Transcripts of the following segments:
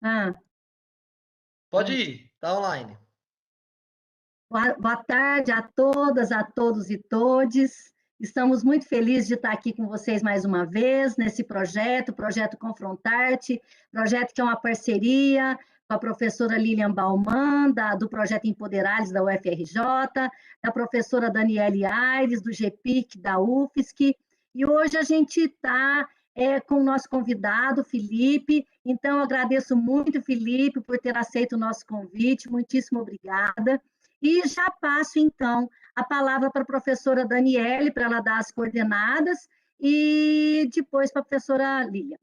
Ah, Pode ir, tá online. boa tarde a todas, a todos e todes. Estamos muito felizes de estar aqui com vocês mais uma vez nesse projeto, Projeto Confrontarte, projeto que é uma parceria com a professora Lilian Bauman, do Projeto Empoderares da UFRJ, da professora Daniele Aires, do GPIC, da UFSC, e hoje a gente está com o nosso convidado, Felipe. Então, eu agradeço muito, Felipe, por ter aceito o nosso convite, muitíssimo obrigada. E já passo, então, a palavra para a professora Daniele, para ela dar as coordenadas, e depois para a professora Lilian.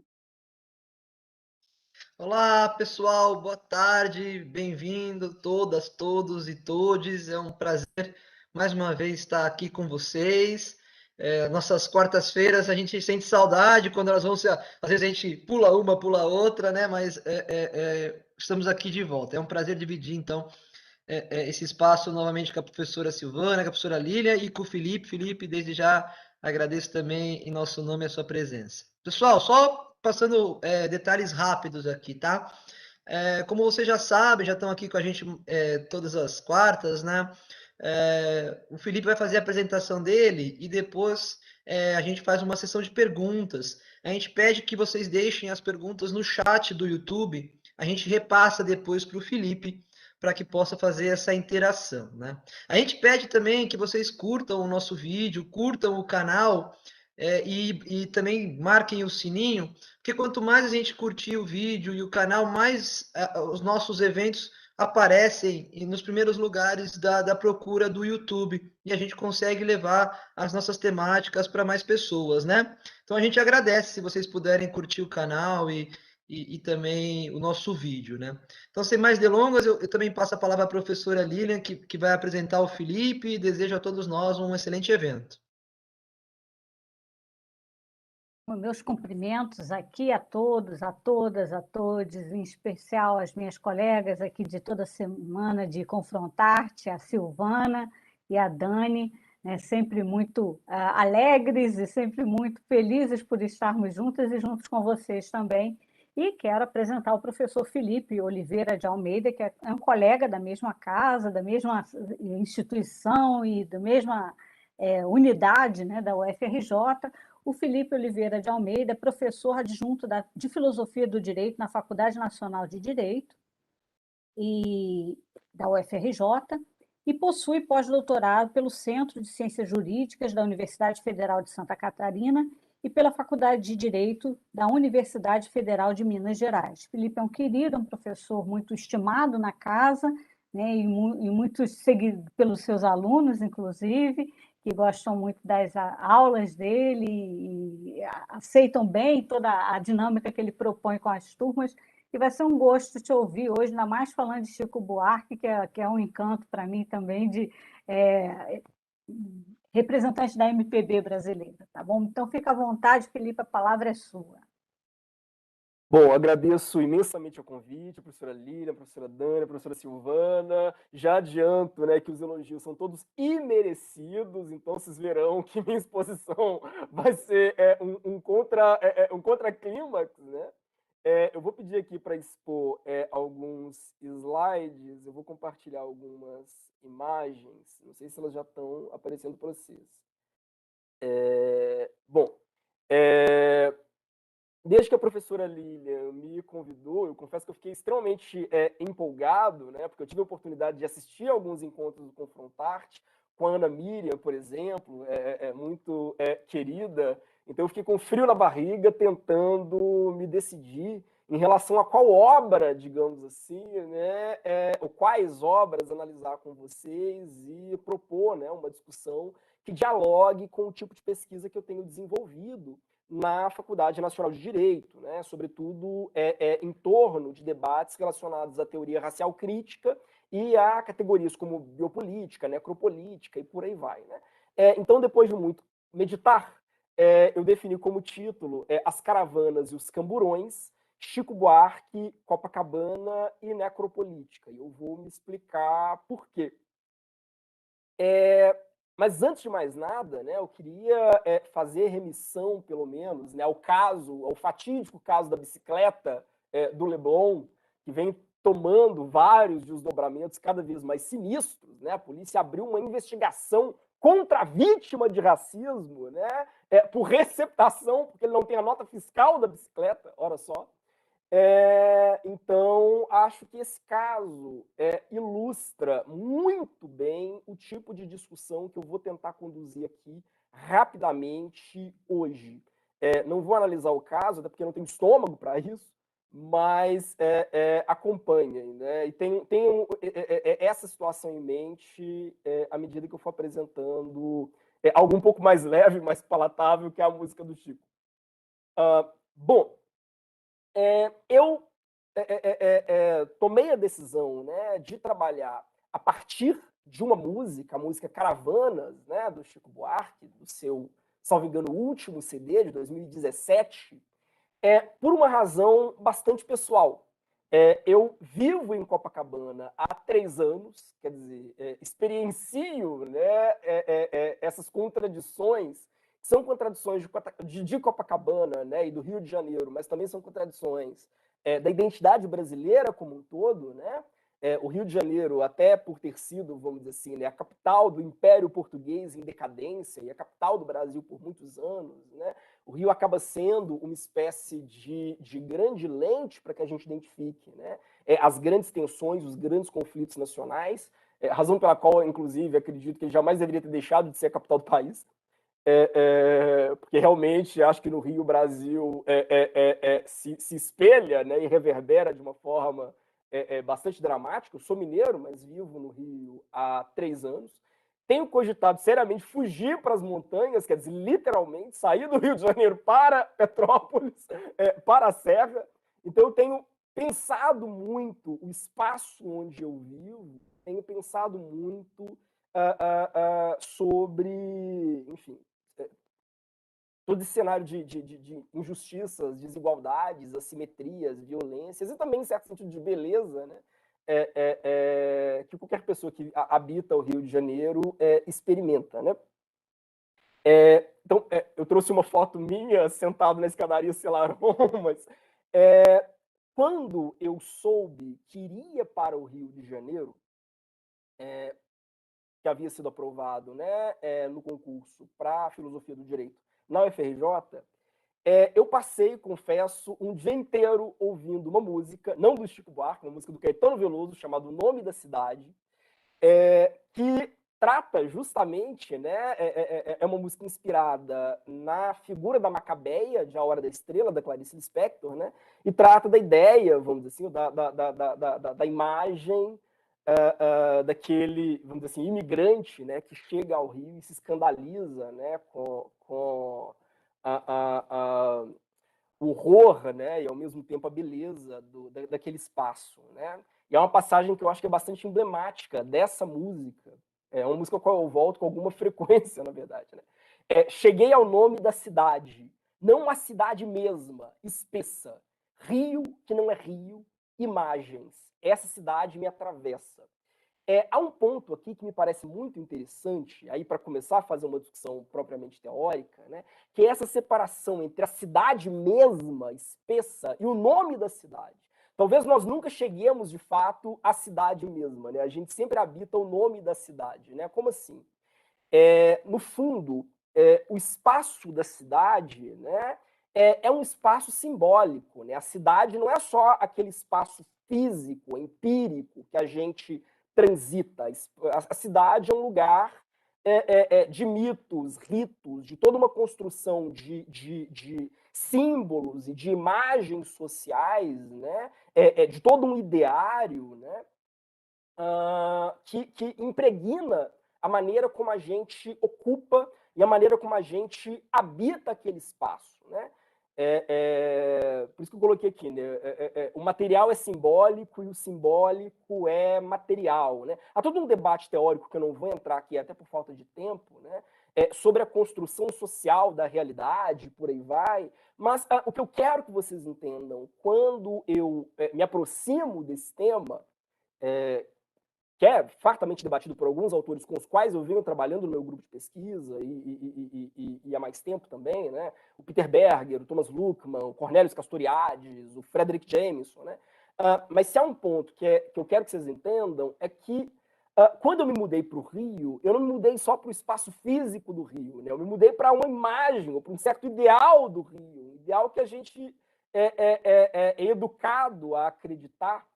Olá, pessoal, boa tarde, bem-vindo todas, todos e todes. É um prazer mais uma vez estar aqui com vocês. Nossas quartas-feiras a gente sente saudade quando elas vão ser. Às vezes a gente pula uma, pula outra, né? Mas estamos aqui de volta. É um prazer dividir, então, esse espaço novamente com a professora Silvana, com a professora Lília e com o Felipe. Felipe, desde já agradeço também em nosso nome a sua presença. Pessoal, só passando detalhes rápidos aqui, tá? Como vocês já sabem, já estão aqui com a gente todas as quartas, né? O Felipe vai fazer a apresentação dele e depois a gente faz uma sessão de perguntas. A gente pede que vocês deixem as perguntas no chat do YouTube, a gente repassa depois para o Felipe para que possa fazer essa interação, né? A gente pede também que vocês curtam o nosso vídeo, curtam o canal e também marquem o sininho, porque quanto mais a gente curtir o vídeo e o canal, mais os nossos eventos aparecem nos primeiros lugares da procura do YouTube e a gente consegue levar as nossas temáticas para mais pessoas, né? Então a gente agradece se vocês puderem curtir o canal e também o nosso vídeo, né? Então, sem mais delongas, eu também passo a palavra à professora Lilian, que vai apresentar o Felipe, e desejo a todos nós um excelente evento. Meus cumprimentos aqui a todos, a todas, a todos, em especial as minhas colegas aqui de toda semana de Confrontarte, a Silvana e a Dani, né, sempre muito alegres e sempre muito felizes por estarmos juntas e juntos com vocês também. E quero apresentar o professor Felipe Oliveira de Almeida, que é um colega da mesma casa, da mesma instituição e da mesma unidade, né, da UFRJ. O Felipe Oliveira de Almeida é professor adjunto de Filosofia do Direito na Faculdade Nacional de Direito e da UFRJ e possui pós-doutorado pelo Centro de Ciências Jurídicas da Universidade Federal de Santa Catarina e pela Faculdade de Direito da Universidade Federal de Minas Gerais. Felipe é um querido, um professor muito estimado na casa, né, e muito seguido pelos seus alunos, inclusive, que gostam muito das aulas dele e aceitam bem toda a dinâmica que ele propõe com as turmas. E vai ser um gosto te ouvir hoje, ainda mais falando de Chico Buarque, que é um encanto para mim também de representante da MPB brasileira, tá bom? Então fica à vontade, Felipe, a palavra é sua. Bom, agradeço imensamente o convite, a professora Lília, a professora Dani, a professora Silvana. Já adianto, né, que os elogios são todos imerecidos, então vocês verão que minha exposição vai ser um contra-clímax, né? Eu vou pedir aqui para expor alguns slides, eu vou compartilhar algumas imagens, não sei se elas já estão aparecendo para vocês. Bom, desde que a professora Lilian me convidou, eu confesso que eu fiquei extremamente empolgado, né, porque eu tive a oportunidade de assistir alguns encontros do Confrontarte, com a Ana Miriam, por exemplo, muito querida, então eu fiquei com frio na barriga, tentando me decidir em relação a qual obra, digamos assim, né, ou quais obras analisar com vocês e propor, né, uma discussão que dialogue com o tipo de pesquisa que eu tenho desenvolvido na Faculdade Nacional de Direito, né? Sobretudo em torno de debates relacionados à teoria racial crítica e a categorias como biopolítica, necropolítica e por aí vai. Né? Então, depois de muito meditar, eu defini como título As Caravanas e os Camburões, Chico Buarque, Copacabana e Necropolítica. E eu vou me explicar por quê. Mas antes de mais nada, né, eu queria fazer remissão, pelo menos, né, ao fatídico caso da bicicleta do Leblon, que vem tomando vários desdobramentos cada vez mais sinistros, né? A polícia abriu uma investigação contra a vítima de racismo, né? Por receptação, porque ele não tem a nota fiscal da bicicleta, olha só. Então, acho que esse caso ilustra muito bem o tipo de discussão que eu vou tentar conduzir aqui rapidamente hoje. Não vou analisar o caso, até porque não tenho estômago para isso, mas acompanhem, né? E tenham essa situação em mente à medida que eu for apresentando algo um pouco mais leve, mais palatável, que é a música do Chico. Bom, eu tomei a decisão, né, de trabalhar a partir de uma música, a música Caravanas, né, do Chico Buarque, do seu, salvo engano, último CD de 2017, por uma razão bastante pessoal. Eu vivo em Copacabana há 3 anos, quer dizer, experiencio, né, essas contradições, que são contradições de Copacabana, né, e do Rio de Janeiro, mas também são contradições da identidade brasileira como um todo, né? O Rio de Janeiro, até por ter sido, vamos dizer assim, né, a capital do Império Português em decadência e a capital do Brasil por muitos anos, né? O Rio acaba sendo uma espécie de grande lente para que a gente identifique, né, as grandes tensões, os grandes conflitos nacionais, razão pela qual, inclusive, acredito que ele jamais deveria ter deixado de ser a capital do país, porque realmente acho que no Rio o Brasil se espelha, né, e reverbera de uma forma bastante dramática. Eu sou mineiro, mas vivo no Rio há 3 anos. Tenho cogitado seriamente fugir para as montanhas, quer dizer, literalmente sair do Rio de Janeiro para Petrópolis, para a Serra. Então eu tenho pensado muito o espaço onde eu vivo, tenho pensado muito sobre, enfim, todo esse cenário de injustiças, desigualdades, assimetrias, violências e também, em certo sentido, de beleza, né? Que qualquer pessoa que habita o Rio de Janeiro experimenta, né? Então, eu trouxe uma foto minha sentado na escadaria Selarón, mas quando eu soube que iria para o Rio de Janeiro, que havia sido aprovado, né, no concurso para Filosofia do Direito na UFRJ, eu passei, confesso, um dia inteiro ouvindo uma música, não do Chico Buarque, uma música do Caetano Veloso, chamada O Nome da Cidade, que trata justamente, né, é uma música inspirada na figura da Macabeia, de A Hora da Estrela, da Clarice Lispector, né, e trata da ideia, vamos dizer assim, da imagem daquele, vamos dizer assim, imigrante, né, que chega ao Rio e se escandaliza, né, com o horror, né, e ao mesmo tempo a beleza daquele espaço, né? E é uma passagem que eu acho que é bastante emblemática dessa música. É uma música com a qual eu volto com alguma frequência, na verdade, né? Cheguei ao nome da cidade, não a cidade mesma, espessa. Rio, que não é rio, imagens. Essa cidade me atravessa. Há um ponto aqui que me parece muito interessante, aí para começar a fazer uma discussão propriamente teórica, né, que é essa separação entre a cidade mesma, espessa, e o nome da cidade. Talvez nós nunca cheguemos, de fato, à cidade mesma, né? A gente sempre habita o nome da cidade, né? Como assim? No fundo, o espaço da cidade, né, é um espaço simbólico, né? A cidade não é só aquele espaço físico, empírico, que a gente transita. A cidade é um lugar de mitos, ritos, de toda uma construção de símbolos e de imagens sociais, né? De todo um ideário, né? Que impregna a maneira como a gente ocupa e a maneira como a gente habita aquele espaço, né? Por isso que eu coloquei aqui, né? O material é simbólico e o simbólico é material, né? Há todo um debate teórico que eu não vou entrar aqui, até por falta de tempo, né? Sobre a construção social da realidade, por aí vai. Mas o que eu quero que vocês entendam quando eu me aproximo desse tema, que é fartamente debatido por alguns autores com os quais eu venho trabalhando no meu grupo de pesquisa e há mais tempo também, né? O Peter Berger, o Thomas Luckmann, o Cornelius Castoriadis, o Frederick Jameson, né? Mas se há um ponto que eu quero que vocês entendam, é que quando eu me mudei para o Rio, eu não me mudei só para o espaço físico do Rio, né? Eu me mudei para uma imagem, ou para um certo ideal do Rio, um ideal que a gente é educado a acreditar,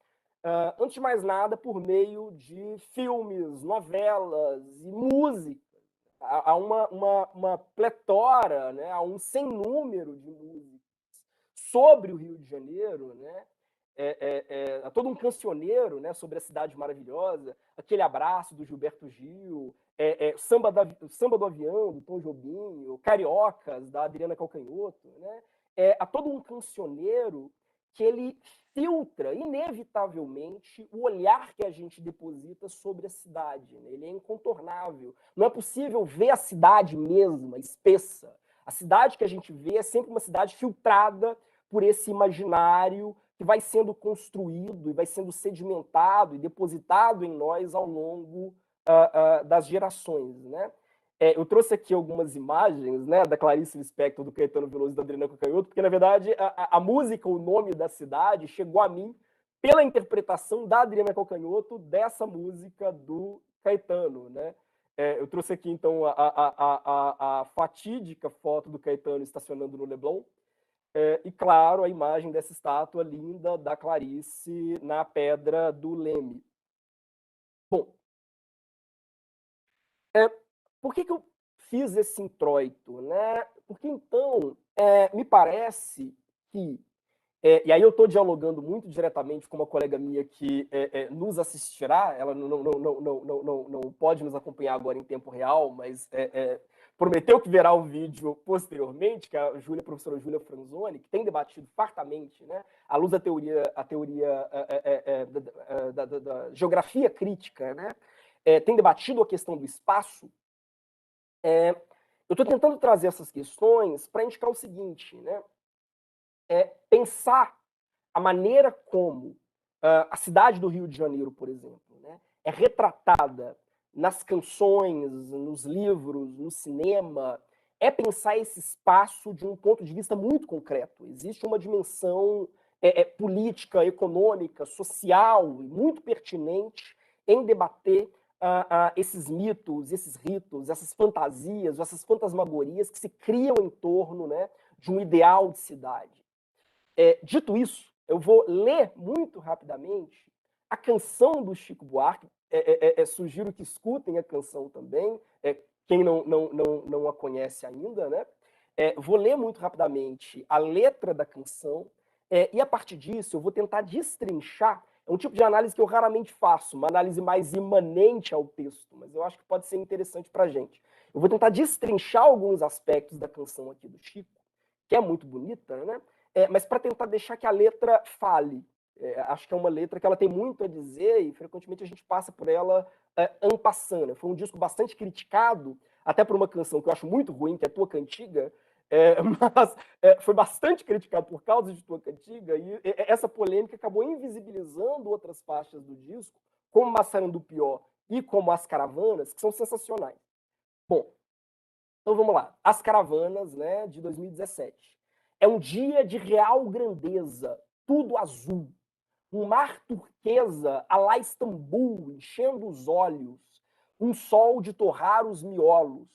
antes de mais nada, por meio de filmes, novelas e música. Há uma pletora, né? Há um sem número de músicas sobre o Rio de Janeiro, né? Há todo um cancioneiro, né, sobre a cidade maravilhosa, aquele abraço do Gilberto Gil, samba do avião, do Tom Jobim, Cariocas, da Adriana Calcanhoto. Né? Há todo um cancioneiro que ele filtra, inevitavelmente, o olhar que a gente deposita sobre a cidade. Né? Ele é incontornável. Não é possível ver a cidade mesma, espessa. A cidade que a gente vê é sempre uma cidade filtrada por esse imaginário que vai sendo construído e vai sendo sedimentado e depositado em nós ao longo das gerações. Né? Eu trouxe aqui algumas imagens, né, da Clarice Lispector, do Caetano Veloso e da Adriana Calcanhoto, porque, na verdade, a música, o nome da cidade, chegou a mim pela interpretação da Adriana Calcanhoto dessa música do Caetano. Né? Eu trouxe aqui, então, a fatídica foto do Caetano estacionando no Leblon, e, claro, a imagem dessa estátua linda da Clarice na Pedra do Leme. Bom, por que eu fiz esse introito? Né? Porque, então, me parece que... e aí eu estou dialogando muito diretamente com uma colega minha que nos assistirá, ela não pode nos acompanhar agora em tempo real, mas prometeu que verá o vídeo posteriormente, que é a professora Júlia Franzoni, que tem debatido fartamente, né, à luz da teoria da geografia crítica, né, tem debatido a questão do espaço. Eu estou tentando trazer essas questões para indicar o seguinte, né, pensar a maneira como a cidade do Rio de Janeiro, por exemplo, né, é retratada nas canções, nos livros, no cinema, é pensar esse espaço de um ponto de vista muito concreto. Existe uma dimensão política, econômica, social, muito pertinente em debater esses mitos, esses ritos, essas fantasias, essas fantasmagorias que se criam em torno, né, de um ideal de cidade. Dito isso, eu vou ler muito rapidamente a canção do Chico Buarque. Sugiro que escutem a canção também, quem não a conhece ainda. Né? Vou ler muito rapidamente a letra da canção, e a partir disso eu vou tentar destrinchar. É um tipo de análise que eu raramente faço, uma análise mais imanente ao texto, mas eu acho que pode ser interessante para a gente. Eu vou tentar destrinchar alguns aspectos da canção aqui do Chico, que é muito bonita, né? Mas para tentar deixar que a letra fale. Acho que é uma letra que ela tem muito a dizer e frequentemente a gente passa por ela en passant. Foi um disco bastante criticado, até por uma canção que eu acho muito ruim, que é Tua Cantiga, mas foi bastante criticado por causa de Tua Cantiga, e essa polêmica acabou invisibilizando outras faixas do disco, como Massarandupió e como As Caravanas, que são sensacionais. Bom, então vamos lá. As Caravanas, né, de 2017. É um dia de real grandeza, tudo azul. Um mar turquesa a lá Istambul, enchendo os olhos. Um sol de torrar os miolos,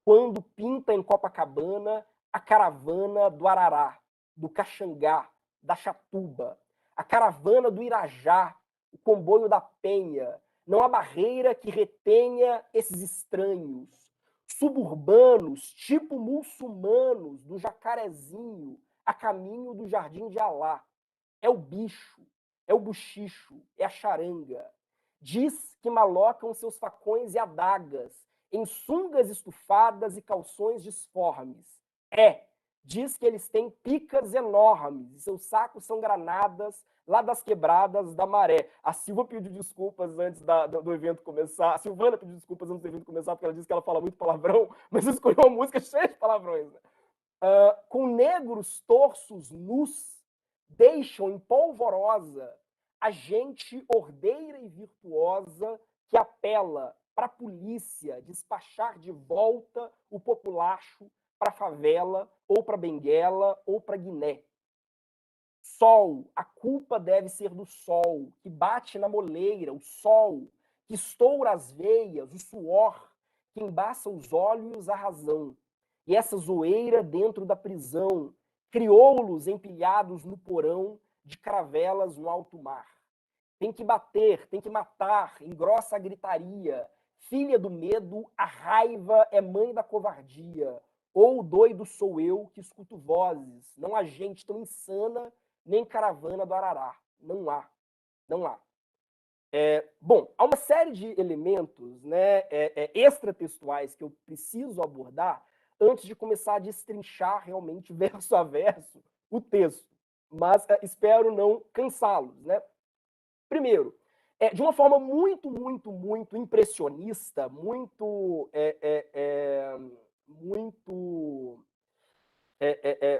quando pinta em Copacabana a caravana do Arará, do Caxangá, da Chatuba, a caravana do Irajá, o comboio da Penha. Não há barreira que retenha esses estranhos, suburbanos, tipo muçulmanos, do Jacarezinho, a caminho do Jardim de Alá. É o bicho, é o buchicho, é a charanga. Diz que malocam seus facões e adagas em sungas estufadas e calções disformes. Diz que eles têm picas enormes e seus sacos são granadas lá das quebradas da Maré. A Silva pediu desculpas antes do evento começar. A Silvana pediu desculpas antes do evento começar, porque ela disse que ela fala muito palavrão, mas escolheu uma música cheia de palavrões. Né? Com negros torsos nus, deixam em polvorosa a gente ordeira e virtuosa que apela para a polícia despachar de volta o populacho para a favela, ou para Benguela, ou para Guiné. Sol, a culpa deve ser do sol, que bate na moleira, o sol, que estoura as veias, o suor, que embaça os olhos, a razão. E essa zoeira dentro da prisão, crioulos empilhados no porão, de cravelas no alto mar. Tem que bater, tem que matar, engrossa a gritaria. Filha do medo, a raiva é mãe da covardia. Ou doido sou eu que escuto vozes. Não há gente tão insana, nem caravana do Arará. Não há. Não há. Bom, há uma série de elementos, né, extratextuais que eu preciso abordar antes de começar a destrinchar realmente verso a verso o texto. Mas espero não cansá-los, né? Primeiro, de uma forma muito, muito, muito impressionista, muito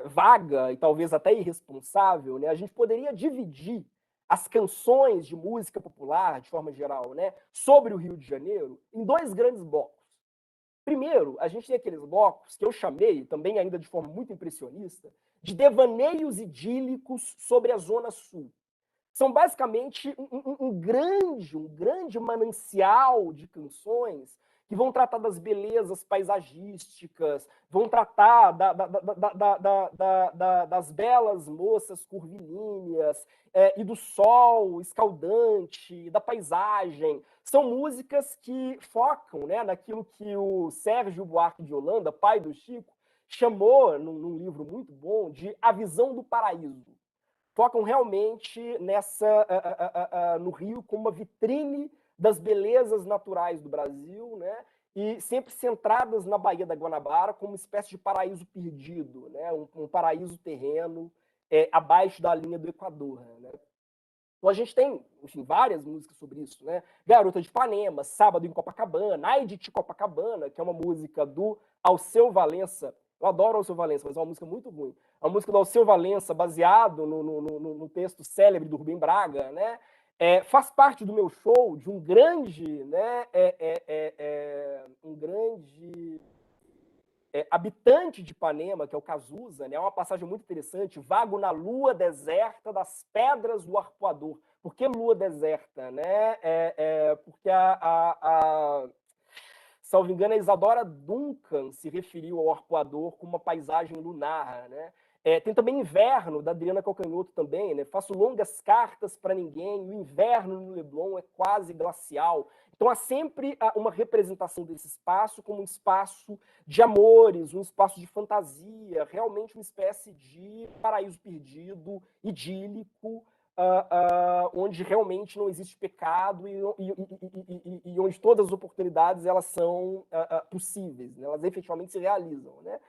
vaga e talvez até irresponsável, né, a gente poderia dividir as canções de música popular, de forma geral, né, sobre o Rio de Janeiro, em dois grandes blocos. Primeiro, a gente tem aqueles blocos que eu chamei, também ainda de forma muito impressionista, de devaneios idílicos sobre a Zona Sul. São basicamente um grande manancial de canções que vão tratar das belezas paisagísticas, vão tratar das belas moças curvilíneas, e do sol escaldante, da paisagem. São músicas que focam, né, naquilo que o Sérgio Buarque de Holanda, pai do Chico, chamou, num livro muito bom, de A Visão do Paraíso. Focam realmente no Rio como uma vitrine das belezas naturais do Brasil, né? E sempre centradas na Baía da Guanabara como uma espécie de paraíso perdido, né? Um paraíso terreno abaixo da linha do Equador, né? Então a gente tem, enfim, várias músicas sobre isso, né? Garota de Ipanema, Sábado em Copacabana, Ai de Ti Copacabana, que é uma música do Alceu Valença. Eu adoro Alceu Valença, mas é uma música muito ruim. É uma música do Alceu Valença, baseado no texto célebre do Rubem Braga, né? Faz parte do meu show de um grande, né? Um grande habitante de Ipanema, que é o Cazuza, né? É uma passagem muito interessante. Vago na lua deserta das pedras do arpoador. Por que lua deserta? Né? Porque salvo engano, a Isadora Duncan se referiu ao arpoador como uma paisagem lunar, né? Tem também Inverno, da Adriana Calcanhoto também, né? Faço longas cartas para ninguém, o inverno no Leblon é quase glacial. Então há sempre uma representação desse espaço como um espaço de amores, um espaço de fantasia, realmente uma espécie de paraíso perdido, idílico, onde realmente não existe pecado e onde todas as oportunidades elas são possíveis, né? Elas efetivamente se realizam, né?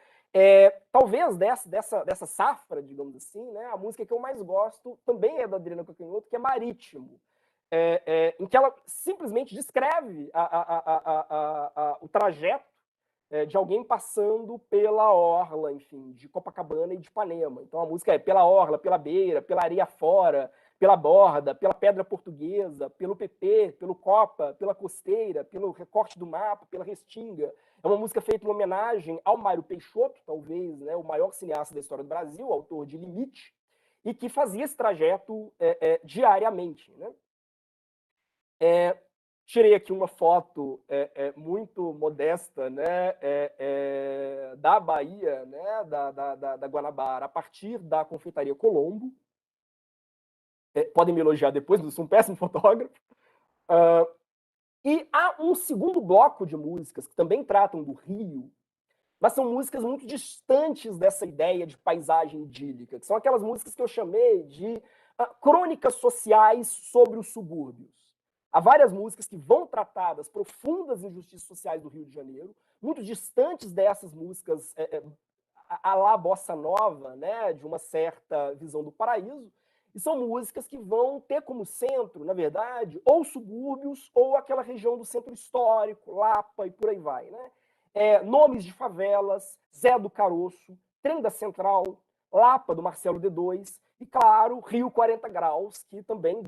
Talvez dessa safra, digamos assim, né, a música que eu mais gosto também é da Adriana Calcanhoto, que é Marítimo, em que ela simplesmente descreve o trajeto de alguém passando pela orla, enfim, de Copacabana e de Ipanema. Então a música é pela orla, pela beira, pela areia fora, pela borda, pela pedra portuguesa, pelo PP, pelo Copa, pela costeira, pelo recorte do mapa, pela restinga. É uma música feita em homenagem ao Mário Peixoto, talvez, né, o maior cineasta da história do Brasil, autor de Limite, e que fazia esse trajeto diariamente, né? Tirei aqui uma foto muito modesta, né, da Bahia, né, da Guanabara, a partir da Confeitaria Colombo. Podem me elogiar depois, eu sou um péssimo fotógrafo. E há um segundo bloco de músicas que também tratam do Rio, mas são músicas muito distantes dessa ideia de paisagem idílica, que são aquelas músicas que eu chamei de crônicas sociais sobre os subúrbios. Há várias músicas que vão tratar das profundas injustiças sociais do Rio de Janeiro, muito distantes dessas músicas à la bossa nova, né, de uma certa visão do paraíso, e são músicas que vão ter como centro, na verdade, ou subúrbios ou aquela região do centro histórico, Lapa e por aí vai, né? Nomes de favelas, Zé do Caroço, Trem da Central, Lapa, do Marcelo D2, e, claro, Rio 40 Graus, que também,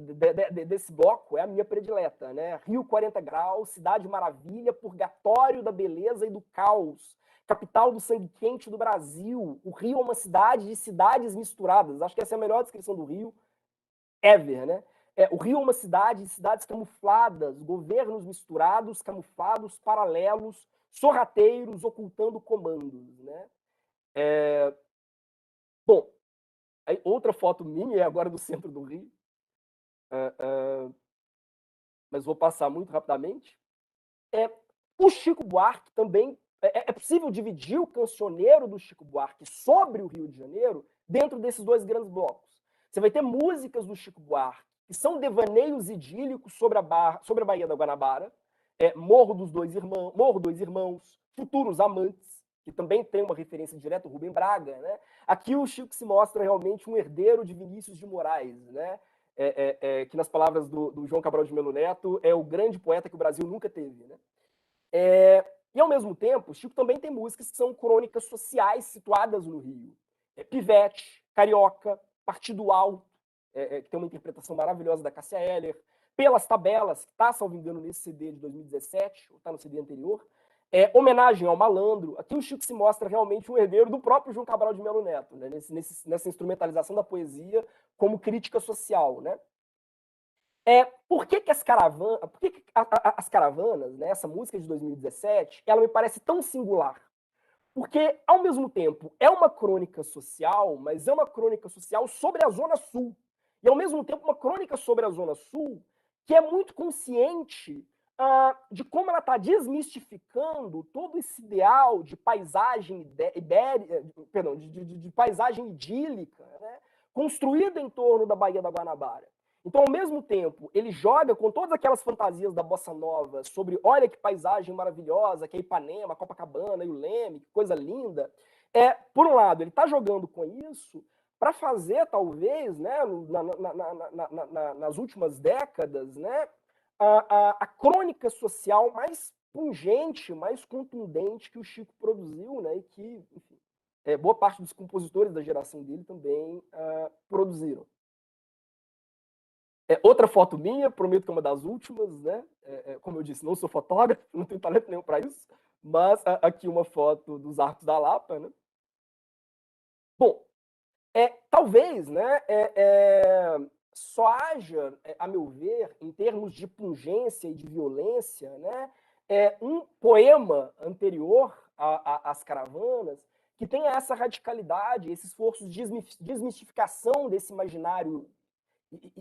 desse bloco, é a minha predileta, né? Rio 40 Graus, Cidade Maravilha, Purgatório da Beleza e do Caos, capital do sangue quente do Brasil. O Rio é uma cidade de cidades misturadas. Acho que essa é a melhor descrição do Rio ever, né? O Rio é uma cidade de cidades camufladas, governos misturados, camuflados, paralelos, sorrateiros, ocultando comandos, né? Bom, aí outra foto minha é agora do centro do Rio, mas vou passar muito rapidamente. O Chico Buarque também. É possível dividir o cancioneiro do Chico Buarque sobre o Rio de Janeiro dentro desses dois grandes blocos. Você vai ter músicas do Chico Buarque que são devaneios idílicos sobre a Baía da Guanabara, Morro Dois Irmãos, Futuros Amantes, que também tem uma referência direta ao Rubem Braga, né? Aqui o Chico se mostra realmente um herdeiro de Vinícius de Moraes, né? Que nas palavras do João Cabral de Melo Neto é o grande poeta que o Brasil nunca teve, né? E, ao mesmo tempo, o Chico também tem músicas que são crônicas sociais situadas no Rio. Pivete, Carioca, Partido Alto, que tem uma interpretação maravilhosa da Cássia Eller, Pelas Tabelas, que está, salvo engano, nesse CD de 2017, ou está no CD anterior, Homenagem ao Malandro. Aqui o Chico se mostra realmente um herdeiro do próprio João Cabral de Melo Neto, né? Nessa instrumentalização da poesia como crítica social, né? Por que as caravanas, né, essa música de 2017, ela me parece tão singular? Porque, ao mesmo tempo, é uma crônica social, mas é uma crônica social sobre a Zona Sul. E, ao mesmo tempo, uma crônica sobre a Zona Sul que é muito consciente de como ela está desmistificando todo esse ideal de paisagem de paisagem idílica, né, construída em torno da Baía da Guanabara. Então, ao mesmo tempo, ele joga com todas aquelas fantasias da bossa nova sobre olha que paisagem maravilhosa, que é Ipanema, Copacabana e o Leme, que coisa linda. Por um lado, ele está jogando com isso para fazer, talvez, né, nas últimas décadas, né, a crônica social mais pungente, mais contundente que o Chico produziu, né, e que, enfim, boa parte dos compositores da geração dele também produziram. Outra foto minha, prometo que é uma das últimas, né? Como eu disse, não sou fotógrafo, não tenho talento nenhum para isso, mas aqui uma foto dos Arcos da Lapa, né? Bom, talvez, né, só haja, a meu ver, em termos de pungência e de violência, né, um poema anterior às caravanas que tenha essa radicalidade, esse esforço de desmistificação desse imaginário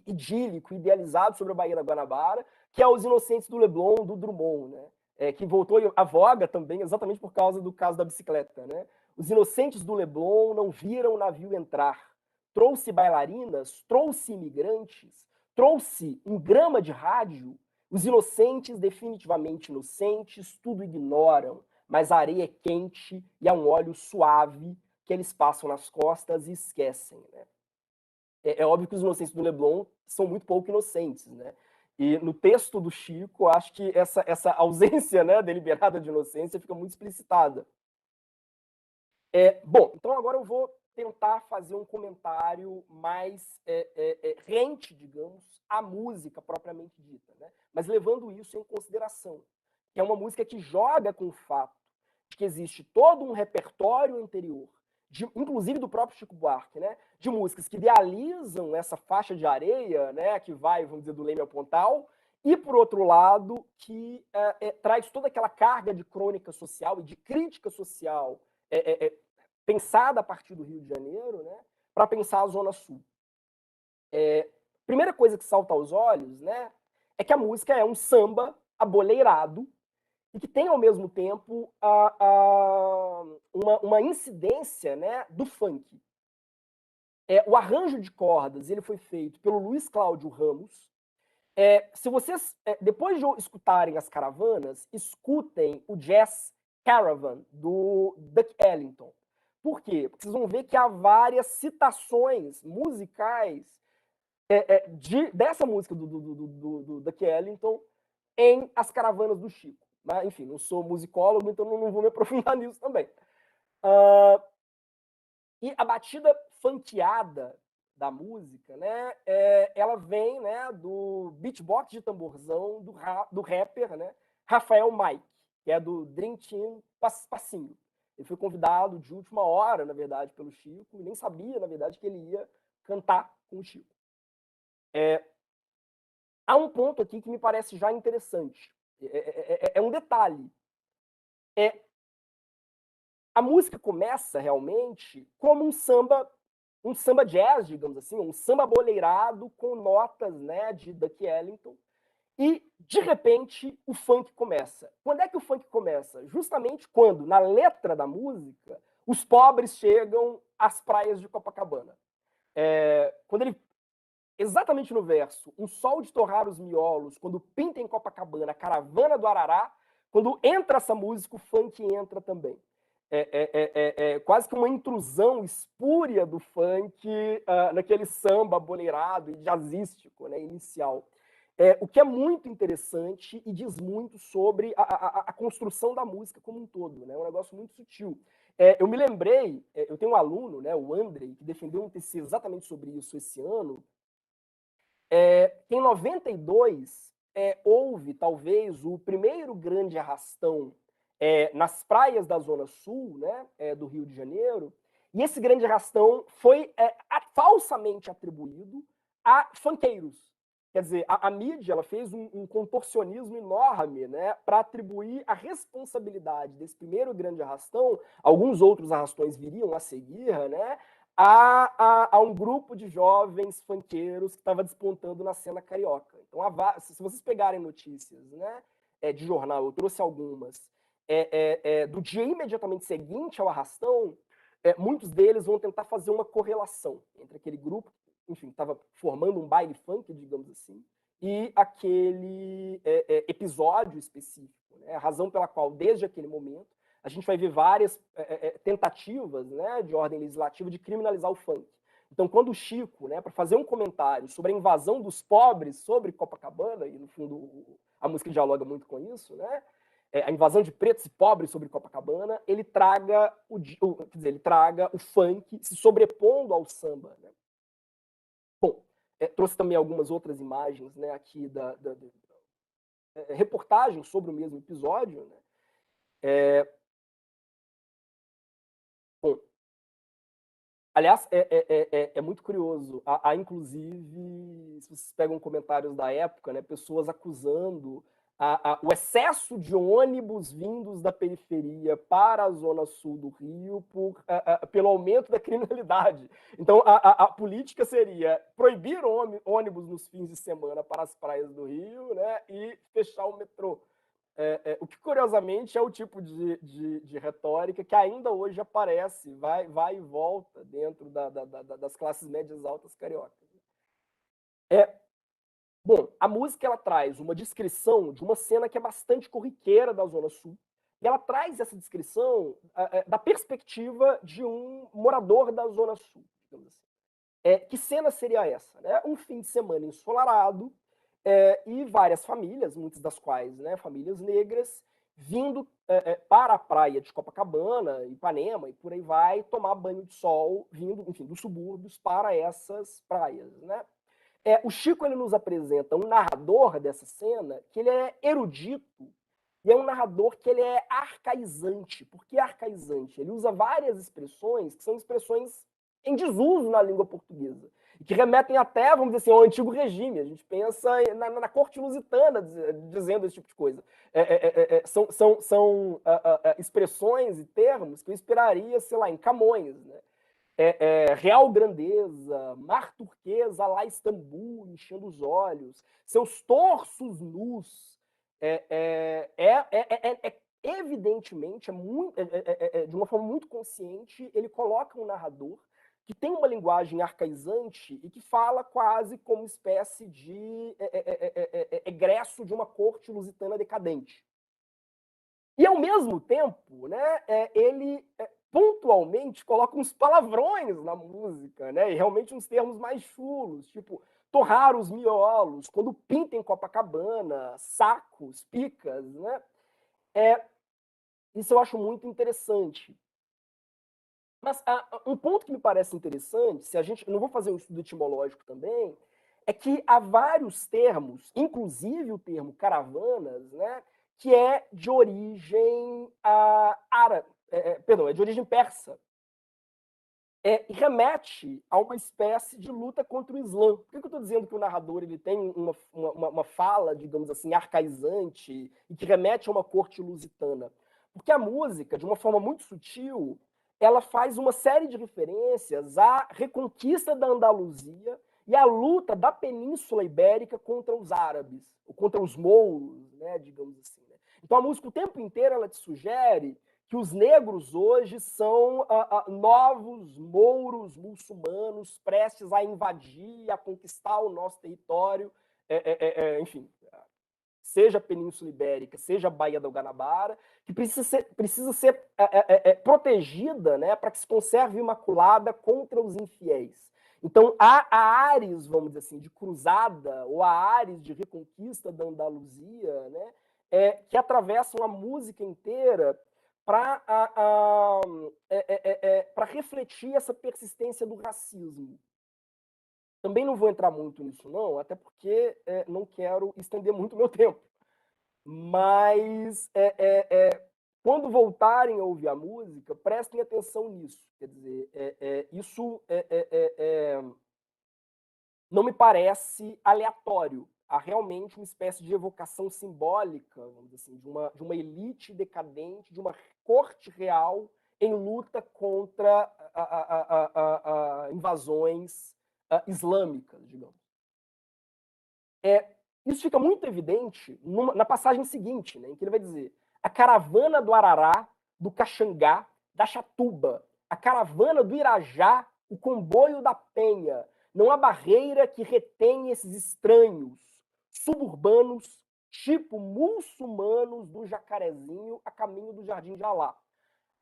idílico, idealizado sobre a Baía da Guanabara, que é Os Inocentes do Leblon, do Drummond, né? Que voltou à voga também exatamente por causa do caso da bicicleta, né? Os inocentes do Leblon não viram o navio entrar. Trouxe bailarinas, trouxe imigrantes, trouxe um grama de rádio. Os inocentes, definitivamente inocentes, tudo ignoram, mas a areia é quente e há um óleo suave que eles passam nas costas e esquecem, né? É óbvio que os inocentes do Leblon são muito pouco inocentes, né? E no texto do Chico, acho que essa ausência, né, deliberada de inocência fica muito explicitada. Bom, então agora eu vou tentar fazer um comentário mais rente, digamos, à música propriamente dita, né? Mas levando isso em consideração, que é uma música que joga com o fato de que existe todo um repertório anterior, inclusive do próprio Chico Buarque, né, de músicas que idealizam essa faixa de areia, né, que vai, vamos dizer, do Leme ao Pontal, e, por outro lado, que traz toda aquela carga de crônica social e de crítica social pensada a partir do Rio de Janeiro, né, para pensar a Zona Sul. Primeira coisa que salta aos olhos, né, é que a música é um samba aboleirado, e que tem, ao mesmo tempo, uma incidência, né, do funk. O arranjo de cordas ele foi feito pelo Luiz Cláudio Ramos. Se vocês, depois de escutarem as caravanas, escutem o Jazz Caravan, do Duck Ellington. Por quê? Porque vocês vão ver que há várias citações musicais dessa música do Duck Ellington em As Caravanas do Chico. Mas, enfim, não sou musicólogo, então não vou me aprofundar nisso também. E a batida funkeada da música, né, ela vem, né, do beatbox de tamborzão do rapper, né, Rafael Mike, que é do Dream Team Passinho. Ele foi convidado de última hora, na verdade, pelo Chico, e nem sabia, na verdade, que ele ia cantar com o Chico. Há um ponto aqui que me parece já interessante. É um detalhe. A música começa realmente como um samba jazz, digamos assim, um samba boleirado com notas, né, de Duck Ellington. E, de repente, o funk começa. Quando é que o funk começa? Justamente quando, na letra da música, os pobres chegam às praias de Copacabana. Quando ele, exatamente no verso, um sol de torrar os miolos, quando pinta em Copacabana a caravana do Arará, quando entra essa música, o funk entra também. Quase que uma intrusão espúria do funk naquele samba boleirado e jazzístico, né, inicial. O que é muito interessante e diz muito sobre a construção da música como um todo, né? É um negócio muito sutil. Eu me lembrei, eu tenho um aluno, né, o Andrei, que defendeu um TCC exatamente sobre isso esse ano. Em 92, houve talvez o primeiro grande arrastão nas praias da Zona Sul, né, do Rio de Janeiro, e esse grande arrastão foi falsamente atribuído a funkeiros. Quer dizer, a mídia ela fez um contorcionismo enorme, né, para atribuir a responsabilidade desse primeiro grande arrastão, alguns outros arrastões viriam a seguir, né, a um grupo de jovens funkeiros que estava despontando na cena carioca. Então, se vocês pegarem notícias, né, de jornal, eu trouxe algumas, do dia imediatamente seguinte ao arrastão, muitos deles vão tentar fazer uma correlação entre aquele grupo, enfim, estava formando um baile funk, digamos assim, e aquele episódio específico, né? A razão pela qual, desde aquele momento, a gente vai ver várias tentativas, né, de ordem legislativa de criminalizar o funk. Então, quando o Chico, né, para fazer um comentário sobre a invasão dos pobres sobre Copacabana, e no fundo a música dialoga muito com isso, né, a invasão de pretos e pobres sobre Copacabana, ele traga ele traga o funk se sobrepondo ao samba, né? Bom, trouxe também algumas outras imagens, né, aqui reportagens sobre o mesmo episódio, né? Bom, aliás, é muito curioso. Há, inclusive, se vocês pegam comentários da época, né, pessoas acusando o excesso de ônibus vindos da periferia para a zona sul do Rio pelo aumento da criminalidade. Então, a política seria proibir ônibus nos fins de semana para as praias do Rio, né, e fechar o metrô. O que, curiosamente, é o tipo de retórica que ainda hoje aparece, vai e volta dentro das classes médias altas cariocas. Bom, a música ela traz uma descrição de uma cena que é bastante corriqueira da Zona Sul, e ela traz essa descrição da perspectiva de um morador da Zona Sul, digamos assim. Que cena seria essa? Né? Um fim de semana ensolarado, e várias famílias, muitas das quais, né, famílias negras, vindo para a praia de Copacabana, Ipanema e por aí vai, tomar banho de sol, vindo, enfim, dos subúrbios para essas praias, né? O Chico ele nos apresenta um narrador dessa cena que ele é erudito e é um narrador que ele é arcaizante. Por que arcaizante? Ele usa várias expressões que são expressões em desuso na língua portuguesa e que remetem até, vamos dizer assim, ao antigo regime. A gente pensa na corte lusitana dizendo esse tipo de coisa. São expressões e termos que eu esperaria, sei lá, em Camões, né? Real grandeza, mar turquesa, lá Istambul, enchendo os olhos, seus torsos nus, evidentemente, de uma forma muito consciente, ele coloca um narrador que tem uma linguagem arcaizante e que fala quase como uma espécie de egresso de uma corte lusitana decadente. E, ao mesmo tempo, né, ele pontualmente coloca uns palavrões na música, né, e realmente uns termos mais chulos, tipo torrar os miolos, quando pinta em Copacabana, sacos, picas, né? Isso eu acho muito interessante. Mas um ponto que me parece interessante, se a gente, não vou fazer um estudo etimológico também, é que há vários termos, inclusive o termo caravanas, né, que é de origem árabe, perdão, é de origem persa. E remete a uma espécie de luta contra o Islã. Por que eu estou dizendo que o narrador ele tem uma fala, digamos assim, arcaizante e que remete a uma corte lusitana? Porque a música, de uma forma muito sutil, ela faz uma série de referências à reconquista da Andaluzia e à luta da Península Ibérica contra os árabes, ou contra os mouros, né, digamos assim. Né? Então a música o tempo inteiro ela te sugere que os negros hoje são novos mouros muçulmanos prestes a invadir, a conquistar o nosso território, enfim, seja a Península Ibérica, seja a Baía do Guanabara, que precisa ser protegida, né, para que se conserve imaculada contra os infiéis. Então, há ares, vamos dizer assim, de cruzada, ou há ares de reconquista da Andaluzia, né, que atravessam a música inteira para refletir essa persistência do racismo. Também não vou entrar muito nisso, não, até porque não quero estender muito meu tempo. Mas quando voltarem a ouvir a música, prestem atenção nisso. Quer dizer, isso não me parece aleatório. Há realmente uma espécie de evocação simbólica, vamos dizer assim, de uma elite decadente, de uma corte real em luta contra invasões islâmicas, digamos. Isso fica muito evidente na passagem seguinte, né, em que ele vai dizer: a caravana do Arará, do Caxangá, da Chatuba, a caravana do Irajá, o comboio da Penha, não há barreira que retém esses estranhos suburbanos, tipo muçulmanos do Jacarezinho, a caminho do Jardim de Alá.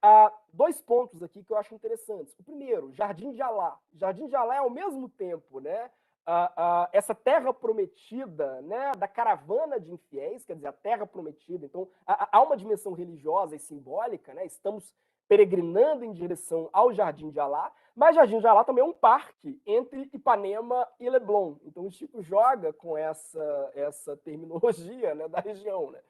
Há 2 pontos aqui que eu acho interessantes. O primeiro, Jardim de Alá. Jardim de Alá é ao mesmo tempo, né, essa terra prometida, né, da caravana de infiéis, quer dizer, a terra prometida. Então, há uma dimensão religiosa e simbólica, né? Estamos peregrinando em direção ao Jardim de Alá, mas Jardim de Alá também é um parque entre Ipanema e Leblon. Então, o Chico joga com essa terminologia, né, da região, né?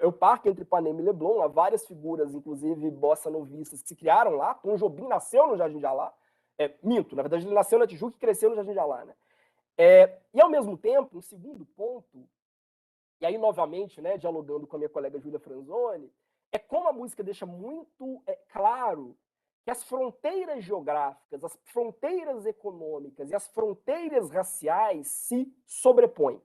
O parque entre Ipanema e Leblon. Há várias figuras, inclusive bossa novistas, que se criaram lá. Tom Jobim nasceu no Jardim de Alá. Minto, na verdade ele nasceu na Tijuca e cresceu no Jardim de Alá, né? E ao mesmo tempo, um segundo ponto, e aí novamente, né, dialogando com a minha colega Júlia Franzoni, é como a música deixa muito claro que as fronteiras geográficas, as fronteiras econômicas e as fronteiras raciais se sobrepõem.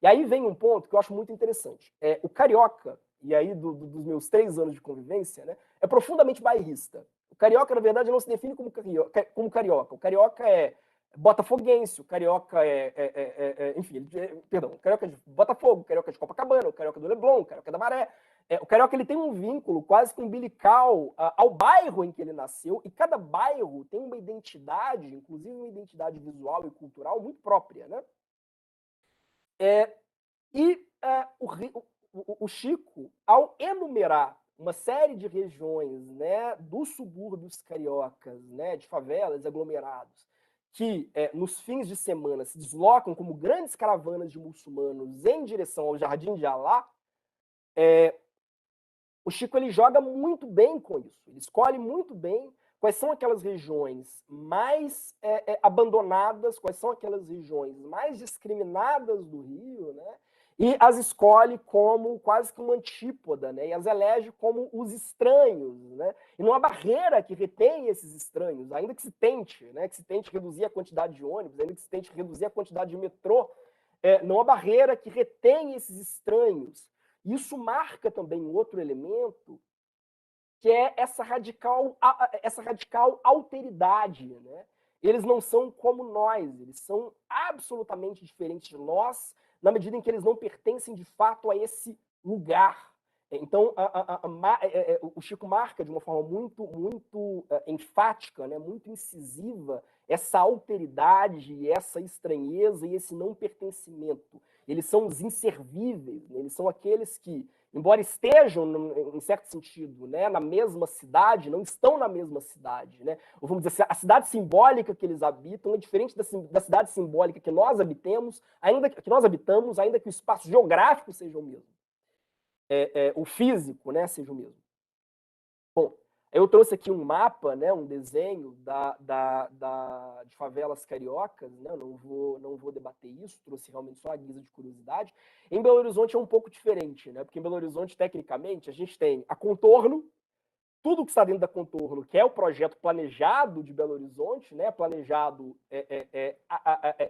E aí vem um ponto que eu acho muito interessante. O carioca, e aí dos meus 3 anos de convivência, né, é profundamente bairrista. O carioca, na verdade, não se define como carioca. O carioca é botafoguense, o carioca enfim, perdão, o carioca é de Botafogo, o carioca é de Copacabana, o carioca é do Leblon, o carioca é da Maré. O carioca ele tem um vínculo quase que umbilical ao bairro em que ele nasceu, e cada bairro tem uma identidade, inclusive uma identidade visual e cultural muito própria, né? O Chico, ao enumerar uma série de regiões, né, dos subúrbios cariocas, né, de favelas, aglomerados, que nos fins de semana se deslocam como grandes caravanas de muçulmanos em direção ao Jardim de Alá, o Chico ele joga muito bem com isso. Ele escolhe muito bem quais são aquelas regiões mais abandonadas, quais são aquelas regiões mais discriminadas do Rio, né? E as escolhe como quase que uma antípoda, né? E as elege como os estranhos, né? E não há barreira que retém esses estranhos, ainda que se tente, né? Que se tente reduzir a quantidade de ônibus, ainda que se tente reduzir a quantidade de metrô, não há barreira que retém esses estranhos. Isso marca também um outro elemento, que é essa radical alteridade, né? Eles não são como nós, eles são absolutamente diferentes de nós, na medida em que eles não pertencem de fato a esse lugar. Então, o Chico marca de uma forma muito enfática, né? Muito incisiva, essa alteridade, essa estranheza e esse não pertencimento. Eles são os inservíveis, né? Eles são aqueles que, embora estejam, em certo sentido, né, na mesma cidade, não estão na mesma cidade. Né? Ou vamos dizer assim, a cidade simbólica que eles habitam é diferente da cidade simbólica que nós habitamos, ainda que o espaço geográfico seja o mesmo. O físico, né, seja o mesmo. Bom, eu trouxe aqui um mapa, né, um desenho de favelas cariocas, né, eu não vou debater isso, trouxe realmente só a guisa de curiosidade. Em Belo Horizonte é um pouco diferente, né, porque em Belo Horizonte, tecnicamente, a gente tem a Contorno, tudo que está dentro da Contorno, que é o projeto planejado de Belo Horizonte, né, planejado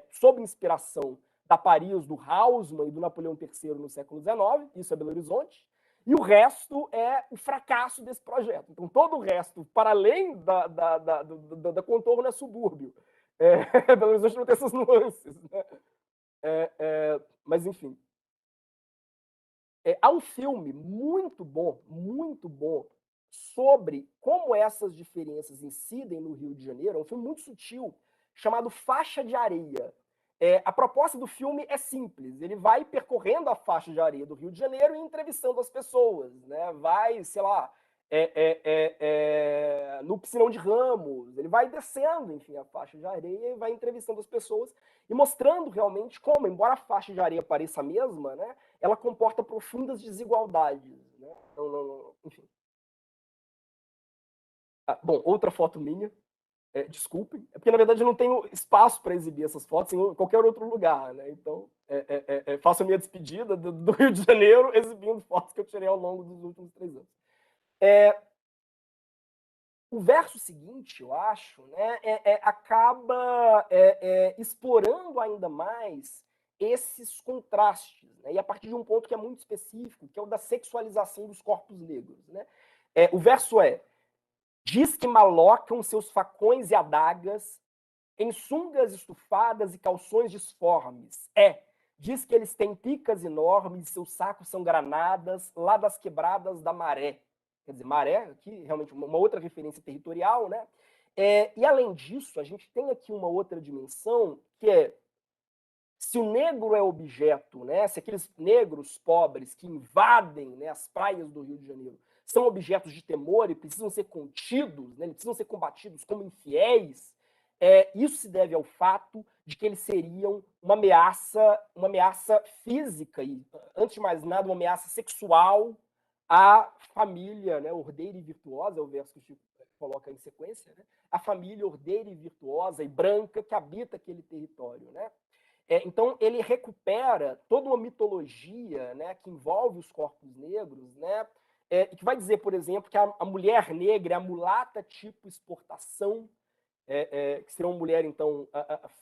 sob inspiração da Paris, do Haussmann e do Napoleão III no século XIX, isso é Belo Horizonte, e o resto é o fracasso desse projeto. Então, todo o resto, para além da Contorno, é subúrbio. Belo Horizonte não tem essas nuances. Né? Mas, enfim. Há um filme muito bom, sobre como essas diferenças incidem no Rio de Janeiro. É um filme muito sutil, chamado Faixa de Areia. A proposta do filme é simples. Ele vai percorrendo a faixa de areia do Rio de Janeiro e entrevistando as pessoas. Né? Vai, sei lá, no Piscinão de Ramos. Ele vai descendo, enfim, a faixa de areia e vai entrevistando as pessoas e mostrando realmente como, embora a faixa de areia pareça a mesma, né, ela comporta profundas desigualdades. Né? Enfim. Bom, outra foto minha. Desculpem, porque na verdade eu não tenho espaço para exibir essas fotos em qualquer outro lugar, né? Então, faço a minha despedida do Rio de Janeiro exibindo fotos que eu tirei ao longo dos últimos 3 anos. O verso seguinte, eu acho, né, acaba explorando ainda mais esses contrastes, né? E a partir de um ponto que é muito específico, que é o da sexualização dos corpos negros. Né? O verso diz que malocam seus facões e adagas em sungas estufadas e calções disformes. Diz que eles têm picas enormes, seus sacos são granadas, lá das quebradas da Maré. Quer dizer, Maré, aqui, realmente, uma outra referência territorial, né? E, além disso, a gente tem aqui uma outra dimensão, que é, se o negro é objeto, né? Se aqueles negros pobres que invadem, né, as praias do Rio de Janeiro são objetos de temor e precisam ser contidos, né, precisam ser combatidos como infiéis, isso se deve ao fato de que eles seriam uma ameaça física e, antes de mais nada, uma ameaça sexual à família, né, ordeira e virtuosa, é o verso que o Chico coloca em sequência, né, a família ordeira e virtuosa e branca que habita aquele território. Né? Então, ele recupera toda uma mitologia, né, que envolve os corpos negros, né, e que vai dizer, por exemplo, que a mulher negra é a mulata tipo exportação, que seria uma mulher, então,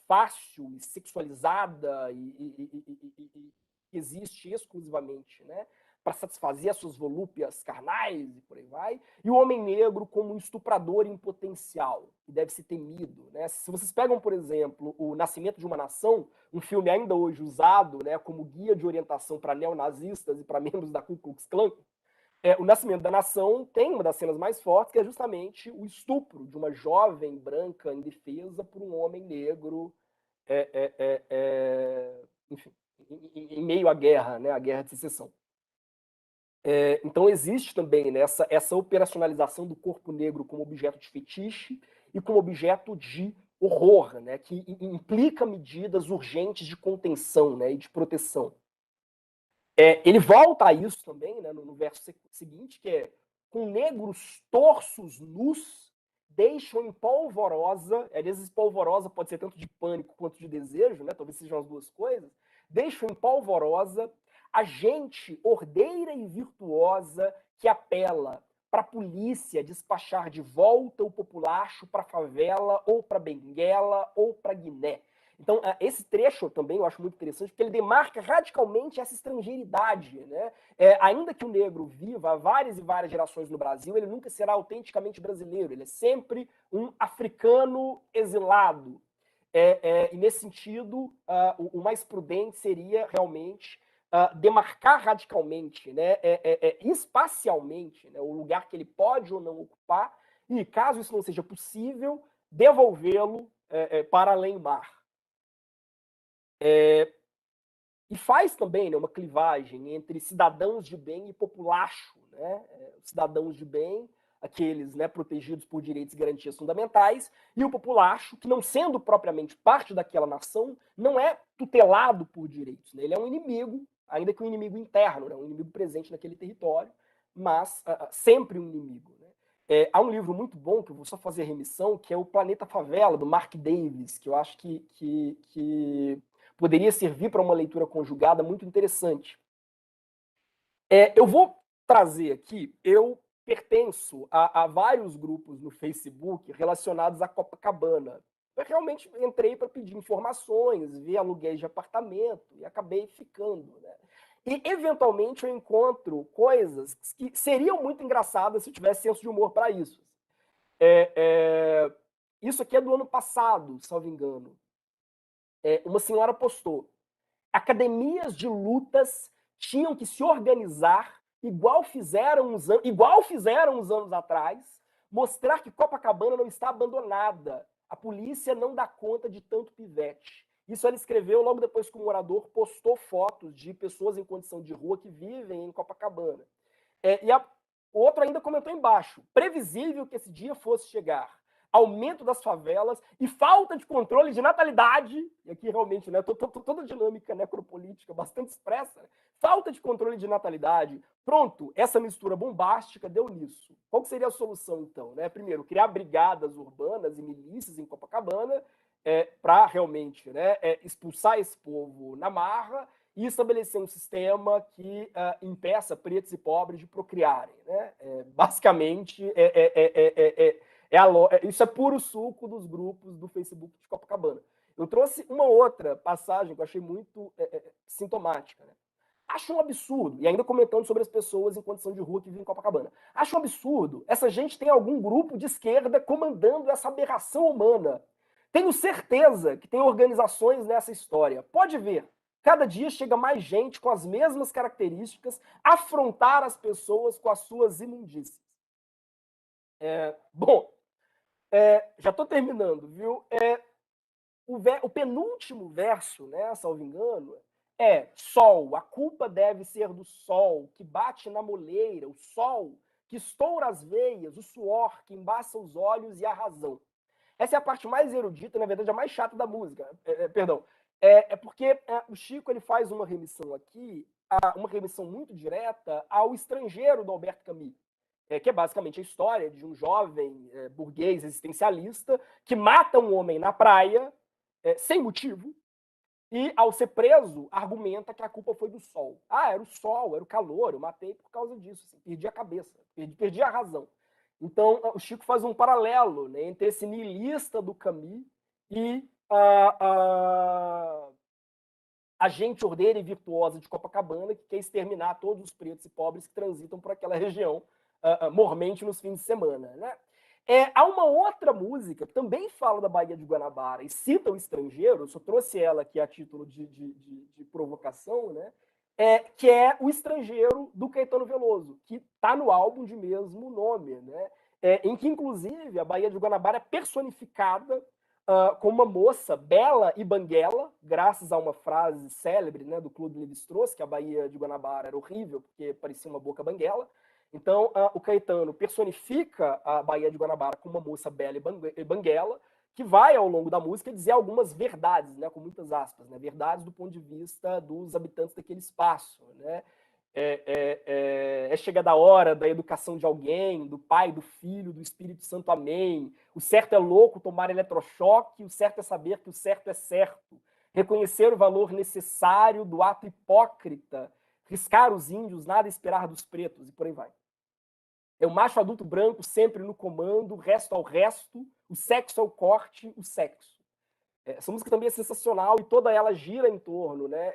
fácil e sexualizada e existe exclusivamente, né, para satisfazer as suas volúpias carnais e por aí vai, e o homem negro como um estuprador em potencial, que deve ser temido. Né? Se vocês pegam, por exemplo, O Nascimento de uma Nação, um filme ainda hoje usado, né, como guia de orientação para neonazistas e para membros da Ku Klux Klan, O Nascimento da Nação tem uma das cenas mais fortes, que é justamente o estupro de uma jovem branca indefesa por um homem negro, enfim, em meio à guerra, né, a guerra de secessão. Então existe também, né, essa operacionalização do corpo negro como objeto de fetiche e como objeto de horror, né, que implica medidas urgentes de contenção, né, e de proteção. Ele volta a isso também, né, no verso seguinte, que é: com negros torsos nus deixam em polvorosa, às vezes polvorosa pode ser tanto de pânico quanto de desejo, né, talvez sejam as duas coisas, deixam em polvorosa a gente ordeira e virtuosa que apela para a polícia despachar de volta o populacho para a favela, ou para Benguela, ou para Guiné. Então, esse trecho também eu acho muito interessante, porque ele demarca radicalmente essa estrangeiridade. Né? Ainda que o negro viva há várias e várias gerações no Brasil, ele nunca será autenticamente brasileiro, ele é sempre um africano exilado. E, nesse sentido, o mais prudente seria realmente demarcar radicalmente, né, espacialmente, né, o lugar que ele pode ou não ocupar, e, caso isso não seja possível, devolvê-lo para além-mar. E faz também, né, uma clivagem entre cidadãos de bem e populacho. Né? Cidadãos de bem, aqueles, né, protegidos por direitos e garantias fundamentais, e o populacho, que, não sendo propriamente parte daquela nação, não é tutelado por direitos. Né? Ele é um inimigo, ainda que um inimigo interno, né? Um inimigo presente naquele território, mas sempre um inimigo. Né? Há um livro muito bom, que eu vou só fazer remissão, que é O Planeta Favela, do Mark Davis, que eu acho que poderia servir para uma leitura conjugada muito interessante. Eu vou trazer aqui, eu pertenço a vários grupos no Facebook relacionados à Copacabana. Eu realmente entrei para pedir informações, ver aluguéis de apartamento e acabei ficando, né? E, eventualmente, eu encontro coisas que seriam muito engraçadas se eu tivesse senso de humor para isso. Isso aqui é do ano passado, salvo engano. Uma senhora postou: academias de lutas tinham que se organizar igual fizeram uns anos atrás, mostrar que Copacabana não está abandonada. A polícia não dá conta de tanto pivete. Isso ela escreveu logo depois que o morador postou fotos de pessoas em condição de rua que vivem em Copacabana. O outro ainda comentou embaixo: previsível que esse dia fosse chegar. Aumento das favelas e falta de controle de natalidade, e aqui realmente, né, toda a dinâmica necropolítica bastante expressa, né? Falta de controle de natalidade. Pronto, essa mistura bombástica deu nisso. Qual que seria a solução, então? Né? Primeiro, criar brigadas urbanas e milícias em Copacabana para realmente, né, expulsar esse povo na marra e estabelecer um sistema que impeça pretos e pobres de procriarem. Né? Basicamente, isso é puro suco dos grupos do Facebook de Copacabana. Eu trouxe uma outra passagem que eu achei muito sintomática. Né? Acho um absurdo, e ainda comentando sobre as pessoas em condição de rua que vivem em Copacabana, acho um absurdo essa gente tem algum grupo de esquerda comandando essa aberração humana. Tenho certeza que tem organizações nessa história. Pode ver, cada dia chega mais gente com as mesmas características afrontar as pessoas com as suas imundícias. Bom, já estou terminando, viu? O penúltimo verso, né, salvo engano, sol, a culpa deve ser do sol, que bate na moleira, o sol que estoura as veias, o suor que embaça os olhos e a razão. Essa é a parte mais erudita, na verdade, a mais chata da música. Perdão. Porque o Chico ele faz uma remissão aqui, uma remissão muito direta ao Estrangeiro, do Albert Camus. Que é basicamente a história de um jovem burguês existencialista que mata um homem na praia, sem motivo, e, ao ser preso, argumenta que a culpa foi do sol. Era o sol, era o calor, eu matei por causa disso. Assim, perdi a cabeça, perdi a razão. Então, o Chico faz um paralelo, né, entre esse niilista do Camus e a gente ordeira e virtuosa de Copacabana, que quer exterminar todos os pretos e pobres que transitam por aquela região mormente nos fins de semana. Né? Há uma outra música que também fala da Baía de Guanabara e cita o Estrangeiro, eu só trouxe ela aqui a título de provocação, né? Que é O Estrangeiro, do Caetano Veloso, que está no álbum de mesmo nome, né? Em que, inclusive, a Baía de Guanabara é personificada com uma moça bela e banguela, graças a uma frase célebre, né, do Claude Lévi-Strauss, que a Baía de Guanabara era horrível, porque parecia uma boca banguela. Então, o Caetano personifica a Baía de Guanabara com uma moça bela e banguela, que vai, ao longo da música, dizer algumas verdades, né, com muitas aspas, né, verdades do ponto de vista dos habitantes daquele espaço. Né? Chegada a hora da educação de alguém, do Pai, do Filho, do Espírito Santo, amém. O certo é louco tomar eletrochoque, o certo é saber que o certo é certo. Reconhecer o valor necessário do ato hipócrita, riscar os índios, nada esperar dos pretos, e por aí vai. O macho adulto branco sempre no comando, o resto ao resto, o sexo ao corte, o sexo. Essa música também é sensacional e toda ela gira em torno, né?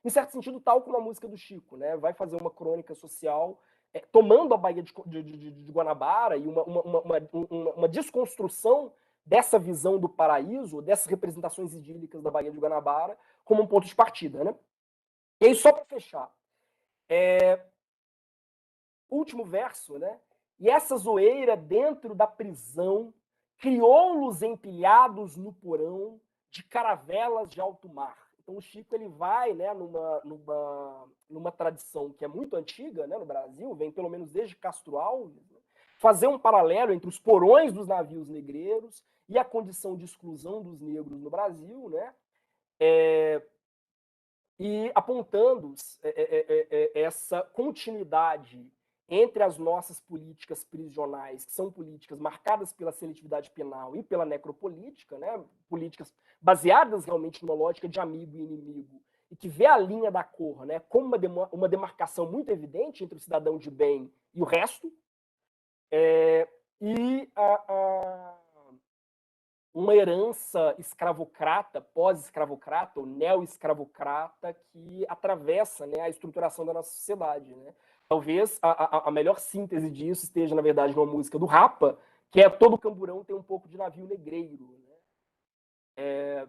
Em certo sentido, tal como a música do Chico, né? Vai fazer uma crônica social, tomando a Baía de Guanabara e uma desconstrução dessa visão do paraíso, dessas representações idílicas da Baía de Guanabara, como um ponto de partida, né? E aí, só para fechar, último verso, né? E essa zoeira dentro da prisão criou-los empilhados no porão de caravelas de alto mar. Então o Chico ele vai, né, numa tradição que é muito antiga, né, no Brasil, vem pelo menos desde Castro Alves, né, fazer um paralelo entre os porões dos navios negreiros e a condição de exclusão dos negros no Brasil, né, e apontando essa continuidade entre as nossas políticas prisionais, que são políticas marcadas pela seletividade penal e pela necropolítica, né, políticas baseadas realmente numa lógica de amigo e inimigo, e que vê a linha da cor, né, como uma demarcação muito evidente entre o cidadão de bem e o resto, e uma herança escravocrata, pós-escravocrata ou neo-escravocrata que atravessa, né, a estruturação da nossa sociedade. Né? Talvez a melhor síntese disso esteja, na verdade, numa música do Rapa, que é Todo Camburão tem um pouco de navio negreiro. Né?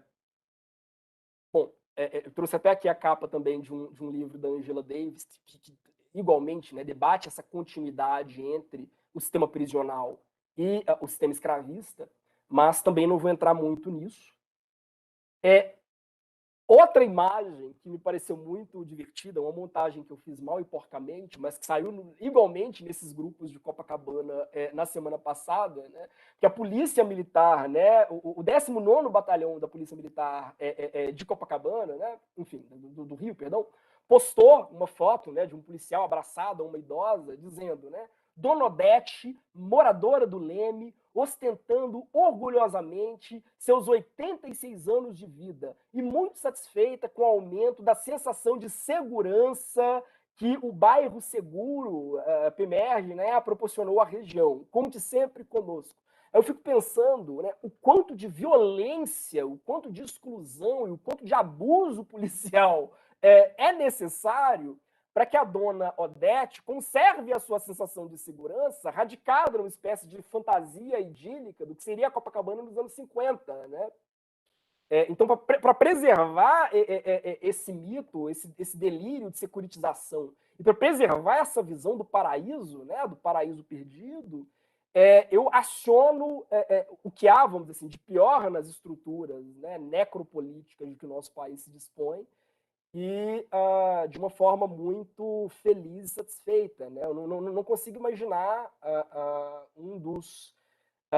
Bom, eu trouxe até aqui a capa também de um livro da Angela Davis, que igualmente, né, debate essa continuidade entre o sistema prisional e o sistema escravista, mas também não vou entrar muito nisso. Outra imagem que me pareceu muito divertida, uma montagem que eu fiz mal e porcamente, mas que saiu igualmente nesses grupos de Copacabana na semana passada, né, que a Polícia Militar, né, o 19º Batalhão da Polícia Militar de Copacabana, né, enfim, do Rio, perdão, postou uma foto, né, de um policial abraçado a uma idosa, dizendo, né, Dona Odete, moradora do Leme, ostentando orgulhosamente seus 86 anos de vida e muito satisfeita com o aumento da sensação de segurança que o bairro seguro, PMERG, né, proporcionou à região. Conte sempre conosco. Eu fico pensando, né, o quanto de violência, o quanto de exclusão e o quanto de abuso policial é necessário para que a dona Odete conserve a sua sensação de segurança radicada numa espécie de fantasia idílica do que seria a Copacabana nos anos 50. Né? Então, para preservar esse mito, esse delírio de securitização, e para preservar essa visão do paraíso, né, do paraíso perdido, eu aciono o que há, vamos dizer assim, de pior nas estruturas, né, necropolíticas de que o nosso país se dispõe, e de uma forma muito feliz e satisfeita. Né? Eu não consigo imaginar um dos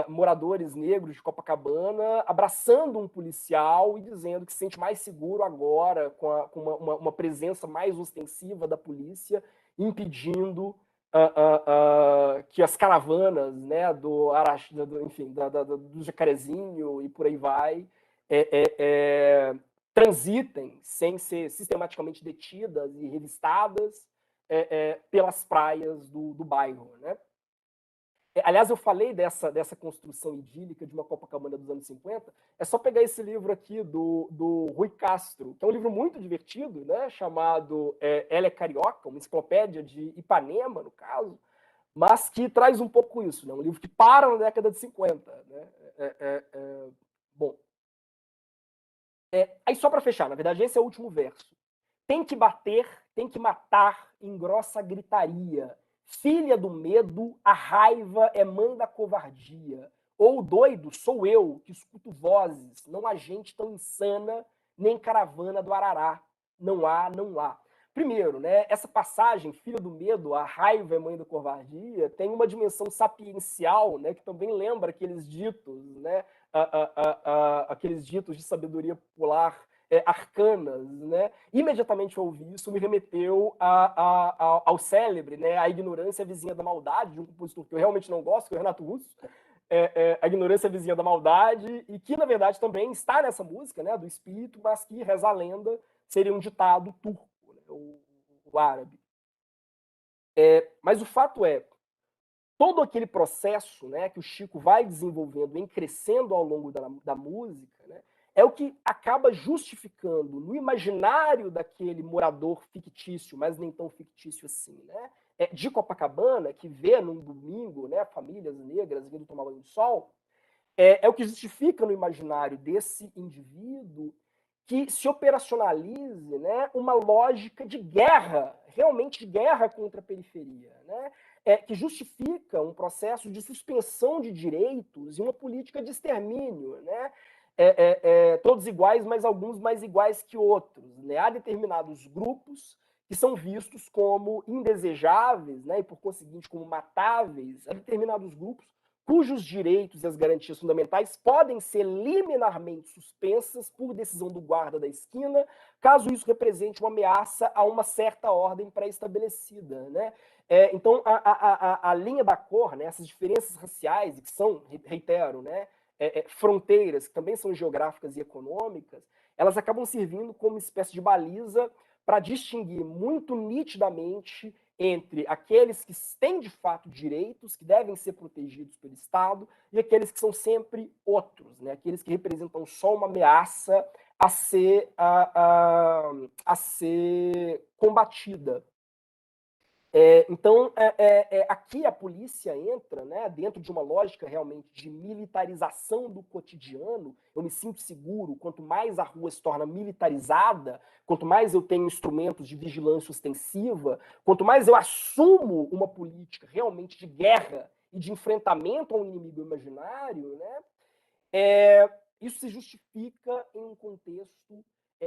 moradores negros de Copacabana abraçando um policial e dizendo que se sente mais seguro agora com uma presença mais ostensiva da polícia, impedindo que as caravanas, né, enfim, do Jacarezinho e por aí vai, transitem sem ser sistematicamente detidas e revistadas pelas praias do bairro. Né? Aliás, eu falei dessa construção idílica de uma Copacabana dos anos 50, é só pegar esse livro aqui do Rui Castro, que é um livro muito divertido, né, chamado Ela é Carioca, uma enciclopédia de Ipanema, no caso, mas que traz um pouco isso, né, um livro que para na década de 50. Né? Bom, aí só para fechar, na verdade esse é o último verso. Tem que bater, tem que matar, engrossa a gritaria. Filha do medo, a raiva é mãe da covardia. Ou doido, sou eu, que escuto vozes, não há gente tão insana, nem caravana do Arará. Não há, não há. Primeiro, né, essa passagem, filha do medo, a raiva é mãe da covardia, tem uma dimensão sapiencial, né, que também lembra aqueles ditos, né, aqueles ditos de sabedoria popular arcanas. Né? Imediatamente eu ouvi isso, me remeteu ao célebre, né, A Ignorância Vizinha da Maldade, de um compositor que eu realmente não gosto, que é o Renato Russo, A Ignorância Vizinha da Maldade, e que, na verdade, também está nessa música, né, do espírito, mas que, reza a lenda, seria um ditado turco, né, o árabe. Mas o fato é, todo aquele processo, né, que o Chico vai desenvolvendo, vem crescendo ao longo da música, né, é o que acaba justificando no imaginário daquele morador fictício, mas nem tão fictício assim, né, de Copacabana, que vê num domingo, né, famílias negras vindo tomar banho de sol, é o que justifica no imaginário desse indivíduo que se operacionalize, né, uma lógica de guerra, realmente de guerra contra a periferia, né, que justifica um processo de suspensão de direitos e uma política de extermínio, né, todos iguais, mas alguns mais iguais que outros. Né? Há determinados grupos que são vistos como indesejáveis, né, e por conseguinte como matáveis, há determinados grupos cujos direitos e as garantias fundamentais podem ser liminarmente suspensas por decisão do guarda da esquina, caso isso represente uma ameaça a uma certa ordem pré-estabelecida, né? Então, a linha da cor, né, essas diferenças raciais, que são, reitero, né, fronteiras, que também são geográficas e econômicas, elas acabam servindo como uma espécie de baliza para distinguir muito nitidamente entre aqueles que têm de fato direitos, que devem ser protegidos pelo Estado, e aqueles que são sempre outros, né? Aqueles que representam só uma ameaça a ser combatida. Então, aqui a polícia entra, né, dentro de uma lógica realmente de militarização do cotidiano. Eu me sinto seguro, quanto mais a rua se torna militarizada, quanto mais eu tenho instrumentos de vigilância ostensiva, quanto mais eu assumo uma política realmente de guerra e de enfrentamento a um inimigo imaginário, né, isso se justifica em um contexto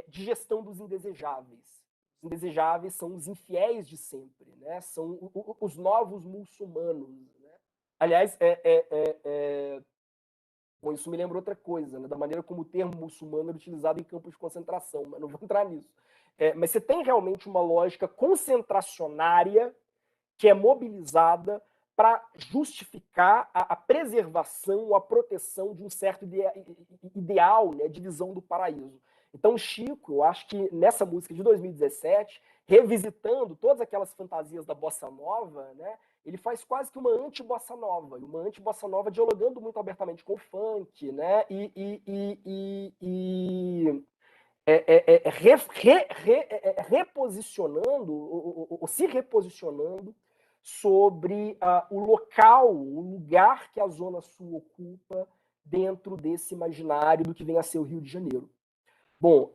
de gestão dos indesejáveis. Os indesejáveis são os infiéis de sempre, né? São os novos muçulmanos. Né? Aliás, bom, isso me lembra outra coisa, né? Da maneira como o termo muçulmano era utilizado em campos de concentração, mas não vou entrar nisso. Mas você tem realmente uma lógica concentracionária que é mobilizada para justificar a preservação, a proteção de um certo ideal, né, de visão do paraíso. Então, Chico, eu acho que nessa música de 2017, revisitando todas aquelas fantasias da bossa nova, né, ele faz quase que uma anti-bossa nova, uma anti-bossa nova dialogando muito abertamente com o funk, né, reposicionando, ou se reposicionando sobre o local, o lugar que a Zona Sul ocupa dentro desse imaginário do que vem a ser o Rio de Janeiro. Bom,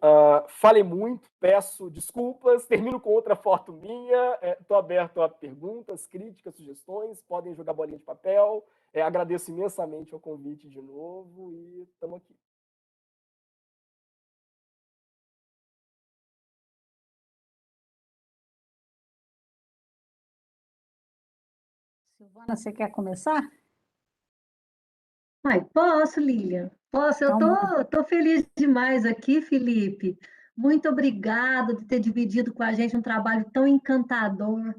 falei muito, peço desculpas, termino com outra foto minha, estou aberto a perguntas, críticas, sugestões, podem jogar bolinha de papel, agradeço imensamente o convite de novo e estamos aqui. Silvana, você quer começar? Posso, Lilian? Posso, eu Então, tô feliz demais aqui, Felipe. Muito obrigada de ter dividido com a gente um trabalho tão encantador.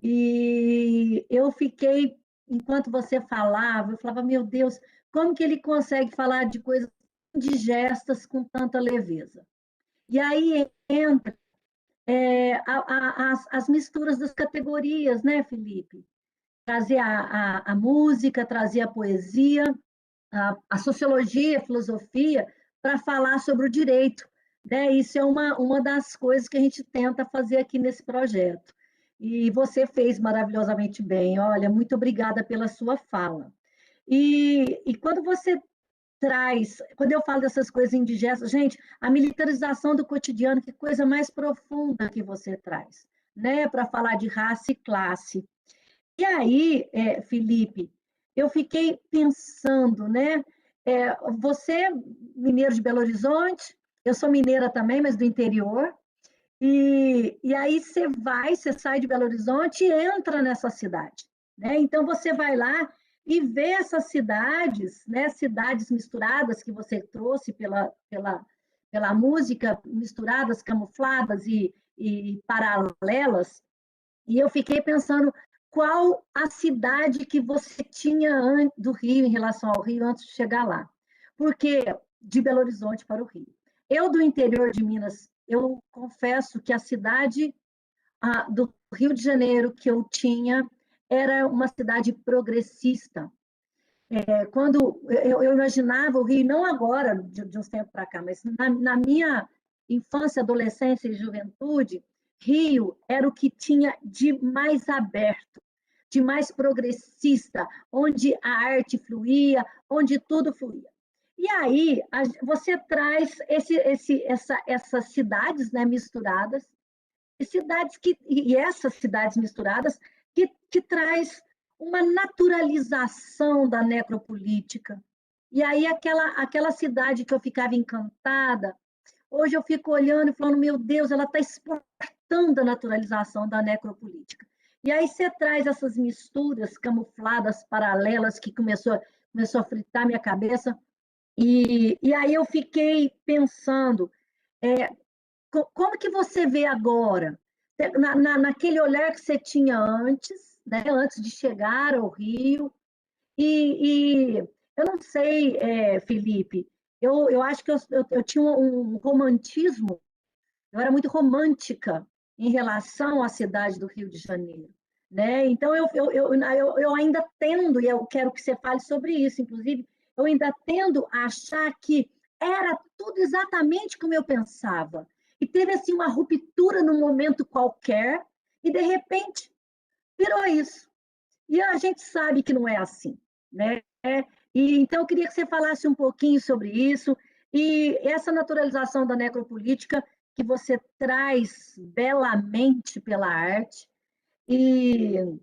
E eu fiquei, enquanto você falava, eu falava, meu Deus, como que ele consegue falar de coisas indigestas com tanta leveza? E aí entra as misturas das categorias, né, Felipe? Trazer a música, trazer a poesia, a sociologia, a filosofia, para falar sobre o direito. Né? Isso é uma das coisas que a gente tenta fazer aqui nesse projeto. E você fez maravilhosamente bem. Olha, muito obrigada pela sua fala. E quando você traz, quando eu falo dessas coisas indigestas, gente, a militarização do cotidiano, que coisa mais profunda que você traz, né? Para falar de raça e classe. E aí, Felipe, eu fiquei pensando, né? Você, mineiro de Belo Horizonte, eu sou mineira também, mas do interior, e aí você sai de Belo Horizonte e entra nessa cidade, né? Então você vai lá e vê essas cidades, né? Cidades misturadas que você trouxe pela música, misturadas, camufladas e paralelas, e eu fiquei pensando qual a cidade que você tinha do Rio em relação ao Rio antes de chegar lá. Porque de Belo Horizonte para o Rio. Eu, do interior de Minas, eu confesso que a cidade do Rio de Janeiro que eu tinha era uma cidade progressista. Quando eu imaginava o Rio, não agora, de uns tempos para cá, mas na minha infância, adolescência e juventude, Rio era o que tinha de mais aberto, de mais progressista, onde a arte fluía, onde tudo fluía. E aí você traz essas cidades, né, misturadas, e essas cidades misturadas que traz uma naturalização da necropolítica. E aí aquela cidade que eu ficava encantada, hoje eu fico olhando e falando, meu Deus, ela está exportando a naturalização da necropolítica. E aí você traz essas misturas camufladas, paralelas, que começou a fritar minha cabeça. E aí eu fiquei pensando, é, como que você vê agora, naquele olhar que você tinha antes, né, antes de chegar ao Rio, e eu não sei, Felipe, eu acho que eu tinha um romantismo, eu era muito romântica em relação à cidade do Rio de Janeiro. Né? Então, eu ainda tendo, e eu quero que você fale sobre isso, inclusive, eu ainda tendo a achar que era tudo exatamente como eu pensava. E teve assim uma ruptura num momento qualquer, e de repente virou isso. E a gente sabe que não é assim, né? E então eu queria que você falasse um pouquinho sobre isso e essa naturalização da necropolítica que você traz belamente pela arte. E,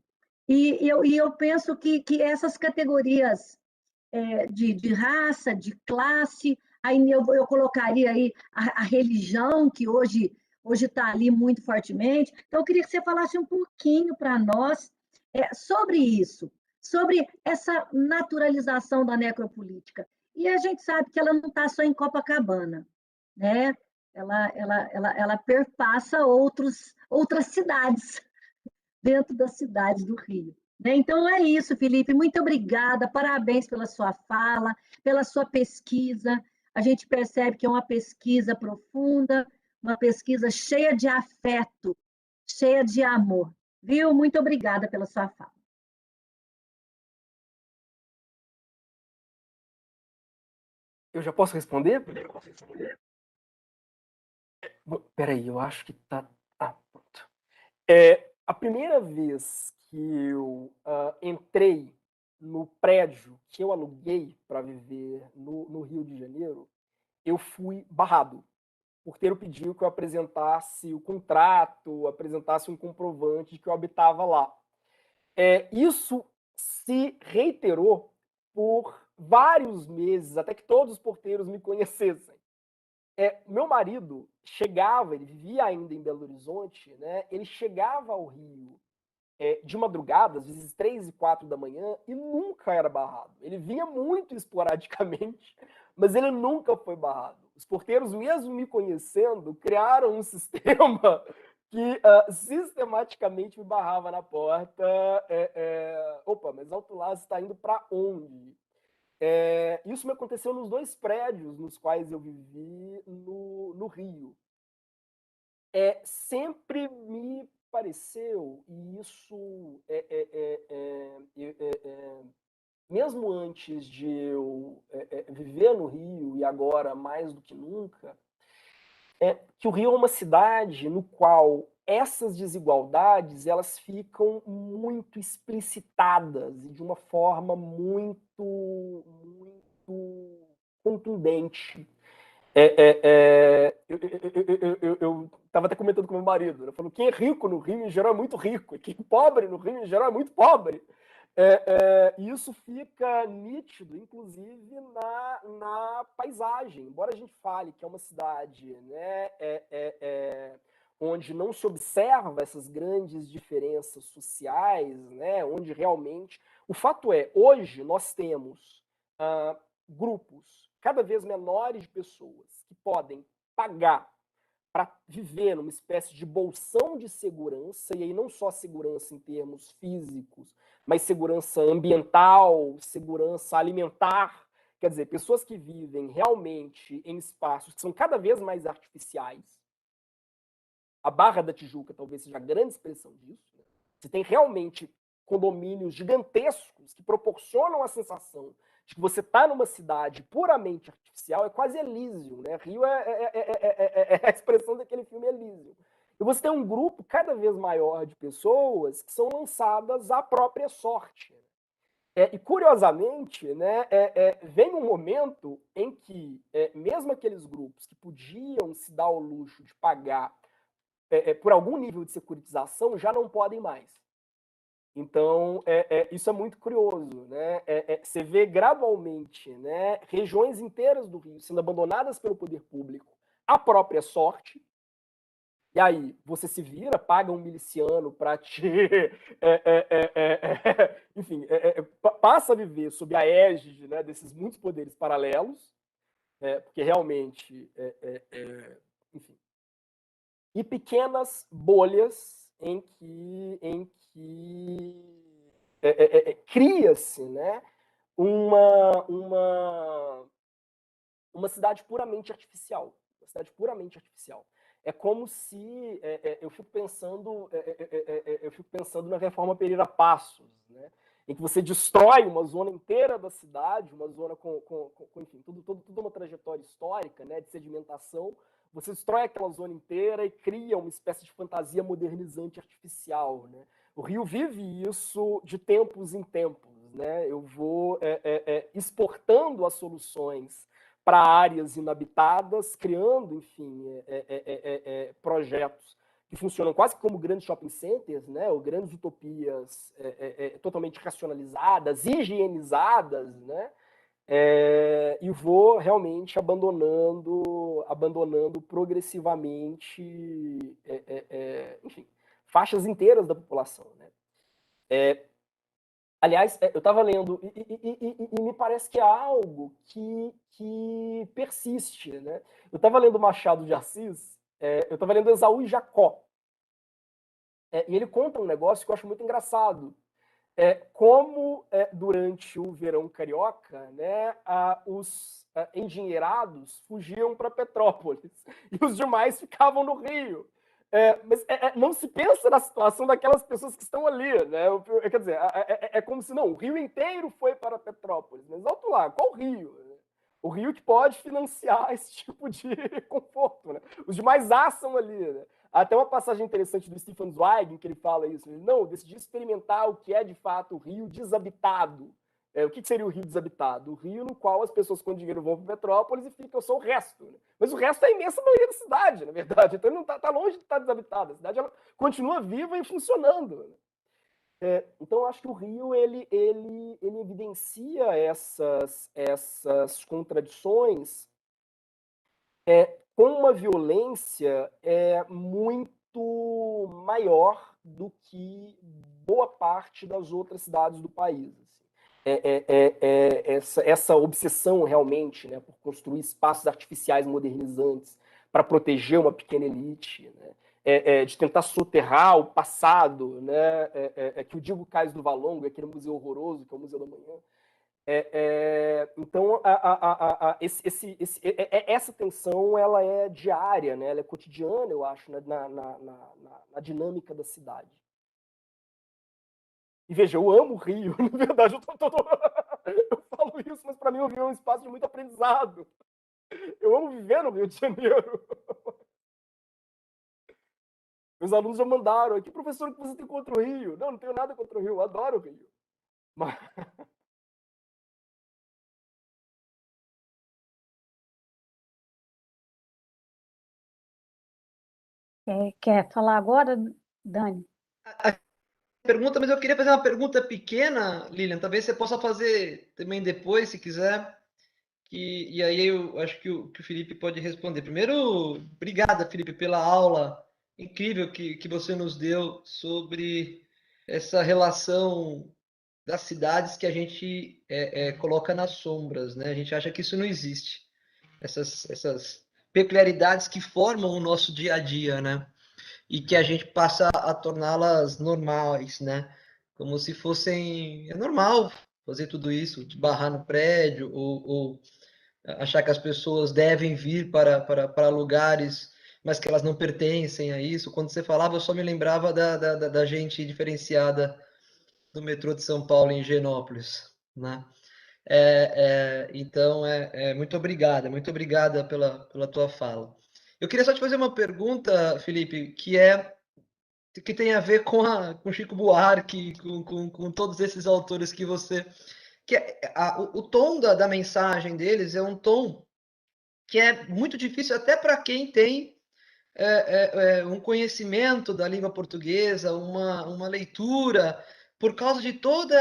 eu penso que essas categorias de raça, de classe, aí eu colocaria aí a religião, que hoje está ali muito fortemente. Então, eu queria que você falasse um pouquinho para nós sobre isso, sobre essa naturalização da necropolítica. E a gente sabe que ela não está só em Copacabana, né? Ela perpassa outras cidades dentro das cidades do Rio. Né? Então é isso, Felipe. Muito obrigada, parabéns pela sua fala, pela sua pesquisa. A gente percebe que é uma pesquisa profunda, uma pesquisa cheia de afeto, cheia de amor. Viu? Muito obrigada pela sua fala. Eu já posso responder? Peraí, eu acho que tá. Ah, pronto. A primeira vez que eu entrei no prédio que eu aluguei para viver no Rio de Janeiro, eu fui barrado. O porteiro pediu que eu apresentasse o contrato, apresentasse um comprovante de que eu habitava lá. Isso se reiterou por vários meses, até que todos os porteiros me conhecessem. Meu marido chegava, ele vivia ainda em Belo Horizonte, né? Ele chegava ao Rio de madrugada, às vezes 3 e 4 da manhã, e nunca era barrado. Ele vinha muito esporadicamente, mas ele nunca foi barrado. Os porteiros, mesmo me conhecendo, criaram um sistema que sistematicamente me barrava na porta. Opa, mas Alto Lázaro está indo para onde? Isso me aconteceu nos 2 prédios nos quais eu vivi no Rio. Sempre me pareceu, e isso mesmo antes de eu viver no Rio, e agora mais do que nunca, que o Rio é uma cidade no qual essas desigualdades elas ficam muito explicitadas e de uma forma muito contundente. Eu estava até comentando com meu marido, né? Falando, quem é rico no Rio, em geral, é muito rico, e quem é pobre no Rio, em geral, é muito pobre. E isso fica nítido, inclusive, na paisagem. Embora a gente fale que é uma cidade, né, onde não se observa essas grandes diferenças sociais, né, onde realmente... O fato é, hoje nós temos grupos cada vez menores de pessoas que podem pagar para viver numa espécie de bolsão de segurança, e aí não só segurança em termos físicos, mas segurança ambiental, segurança alimentar. Quer dizer, pessoas que vivem realmente em espaços que são cada vez mais artificiais. A Barra da Tijuca talvez seja a grande expressão disso. Né? Você tem realmente condomínios gigantescos que proporcionam a sensação de que você está numa cidade puramente artificial, é quase Elysium, né? Rio é a expressão daquele filme Elysium. E você tem um grupo cada vez maior de pessoas que são lançadas à própria sorte. E, curiosamente, né, vem um momento em que, mesmo aqueles grupos que podiam se dar ao luxo de pagar por algum nível de securitização, já não podem mais. Então, isso é muito curioso. Né? Você vê gradualmente, né, regiões inteiras do Rio sendo abandonadas pelo poder público à própria sorte, E aí, você se vira, paga um miliciano para te. Enfim, passa a viver sob a égide, né, desses muitos poderes paralelos, porque realmente. Enfim. E pequenas bolhas em que cria-se, né, uma cidade puramente artificial. Uma cidade puramente artificial. É como se eu fico pensando na reforma Pereira Passos, né? Em que você destrói uma zona inteira da cidade, uma zona enfim, toda uma trajetória histórica, né, de sedimentação. Você destrói aquela zona inteira e cria uma espécie de fantasia modernizante artificial, né? O Rio vive isso de tempos em tempos, né? Eu vou exportando as soluções para áreas inabitadas, criando, enfim, projetos que funcionam quase como grandes shopping centers, né, ou grandes utopias totalmente racionalizadas, higienizadas, né, e vou realmente abandonando progressivamente, enfim, faixas inteiras da população, né. Aliás, eu estava lendo e me parece que é algo que persiste, né? Eu estava lendo Machado de Assis, eu estava lendo Esaú e Jacó, e ele conta um negócio que eu acho muito engraçado. Como durante o verão carioca, né, os endinheirados fugiam para Petrópolis e os demais ficavam no Rio. Mas não se pensa na situação daquelas pessoas que estão ali, né? Quer dizer, é como se não, o Rio inteiro foi para Petrópolis, mas alto lá, qual Rio? O Rio que pode financiar esse tipo de conforto, né? Os demais assam ali, né? Até uma passagem interessante do Stefan Zweig, em que ele fala isso. Ele, não, decidi experimentar o que é de fato o Rio desabitado. O que seria o Rio desabitado? O Rio no qual as pessoas com dinheiro vão para Petrópolis e ficam só o resto. Né? Mas o resto é a imensa maioria da cidade, na verdade. Então ele não está longe de estar desabitada. A cidade ela continua viva e funcionando. Né? Então eu acho que o Rio ele evidencia essas contradições com uma violência muito maior do que boa parte das outras cidades do país. Essa obsessão realmente, né, por construir espaços artificiais modernizantes para proteger uma pequena elite, né, de tentar soterrar o passado, né, que o Diego Cais do Valongo, aquele museu horroroso que é o Museu da Manhã. Então, essa tensão ela é diária, né? Ela é cotidiana, eu acho, né? na dinâmica da cidade. E veja, eu amo o Rio, na verdade, eu falo isso, mas para mim o Rio é um espaço de muito aprendizado. Eu amo viver no Rio de Janeiro. Meus alunos já mandaram, que professor que você tem contra o Rio? Não tenho nada contra o Rio, eu adoro o Rio. Mas... Quer falar agora, Dani? A pergunta, mas eu queria fazer uma pergunta pequena, Lilian. Talvez você possa fazer também depois, se quiser. E aí eu acho que o Felipe pode responder. Primeiro, obrigada, Felipe, pela aula incrível que você nos deu sobre essa relação das cidades que a gente coloca nas sombras, né? A gente acha que isso não existe. Essas peculiaridades que formam o nosso dia a dia, né? E que a gente passa a torná-las normais, né? Como se fossem... É normal fazer tudo isso, de barrar no prédio, ou achar que as pessoas devem vir para lugares, mas que elas não pertencem a isso. Quando você falava, eu só me lembrava da gente diferenciada do metrô de São Paulo em Higienópolis, né? Então, muito obrigada pela tua fala. Eu queria só te fazer uma pergunta, Felipe, que tem a ver com Chico Buarque, com todos esses autores que você... o tom da mensagem deles é um tom que é muito difícil até para quem tem um conhecimento da língua portuguesa, uma leitura, por causa de toda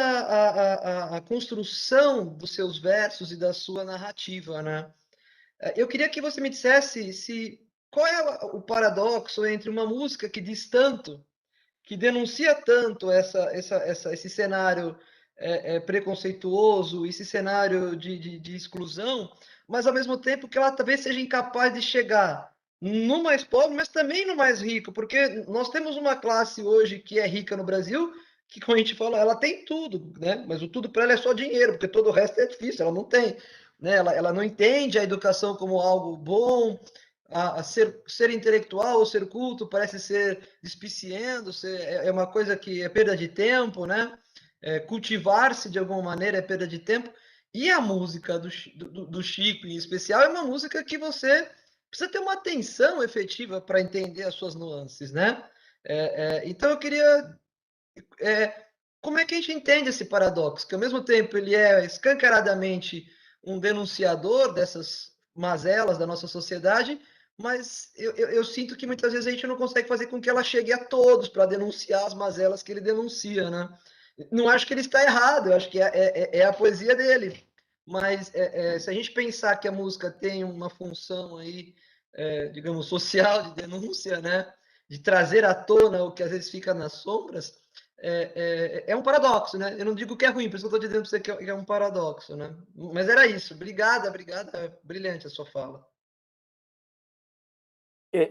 a construção dos seus versos e da sua narrativa, né? Eu queria que você me dissesse qual é o paradoxo entre uma música que diz tanto, que denuncia tanto esse cenário preconceituoso, esse cenário de exclusão, mas ao mesmo tempo que ela talvez seja incapaz de chegar no mais pobre, mas também no mais rico, porque nós temos uma classe hoje que é rica no Brasil, que, como a gente falou, ela tem tudo, né? Mas o tudo para ela é só dinheiro, porque todo o resto é difícil, ela não tem, né? Ela não entende a educação como algo bom, a ser intelectual ou ser culto parece ser despiciando, é uma coisa que é perda de tempo, né? Cultivar-se de alguma maneira é perda de tempo. E a música do Chico, em especial, é uma música que você precisa ter uma atenção efetiva para entender as suas nuances, né? Então eu queria como é que a gente entende esse paradoxo? Que ao mesmo tempo ele é escancaradamente um denunciador dessas mazelas da nossa sociedade, mas eu sinto que muitas vezes a gente não consegue fazer com que ela chegue a todos para denunciar as mazelas que ele denuncia, né? Não acho que ele está errado, eu acho que é a poesia dele. Mas se a gente pensar que a música tem uma função aí, digamos, social de denúncia, né? De trazer à tona o que às vezes fica nas sombras, um paradoxo, né? Eu não digo que é ruim, por isso que eu estou dizendo para você que é um paradoxo, né? Mas era isso. Obrigada. Brilhante a sua fala.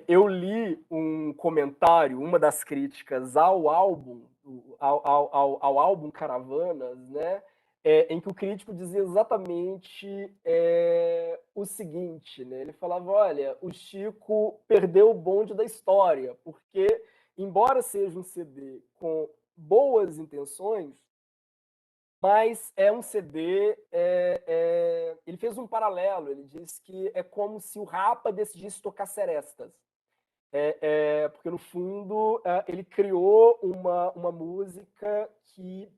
Eu li um comentário, uma das críticas ao álbum, ao álbum Caravanas, né? Em que o crítico dizia exatamente o seguinte, né? Ele falava, olha, o Chico perdeu o bonde da história, porque, embora seja um CD com boas intenções, mas é um CD. Ele fez um paralelo. Ele disse que é como se o Rapa decidisse tocar serestas. Porque, no fundo, ele criou uma música que,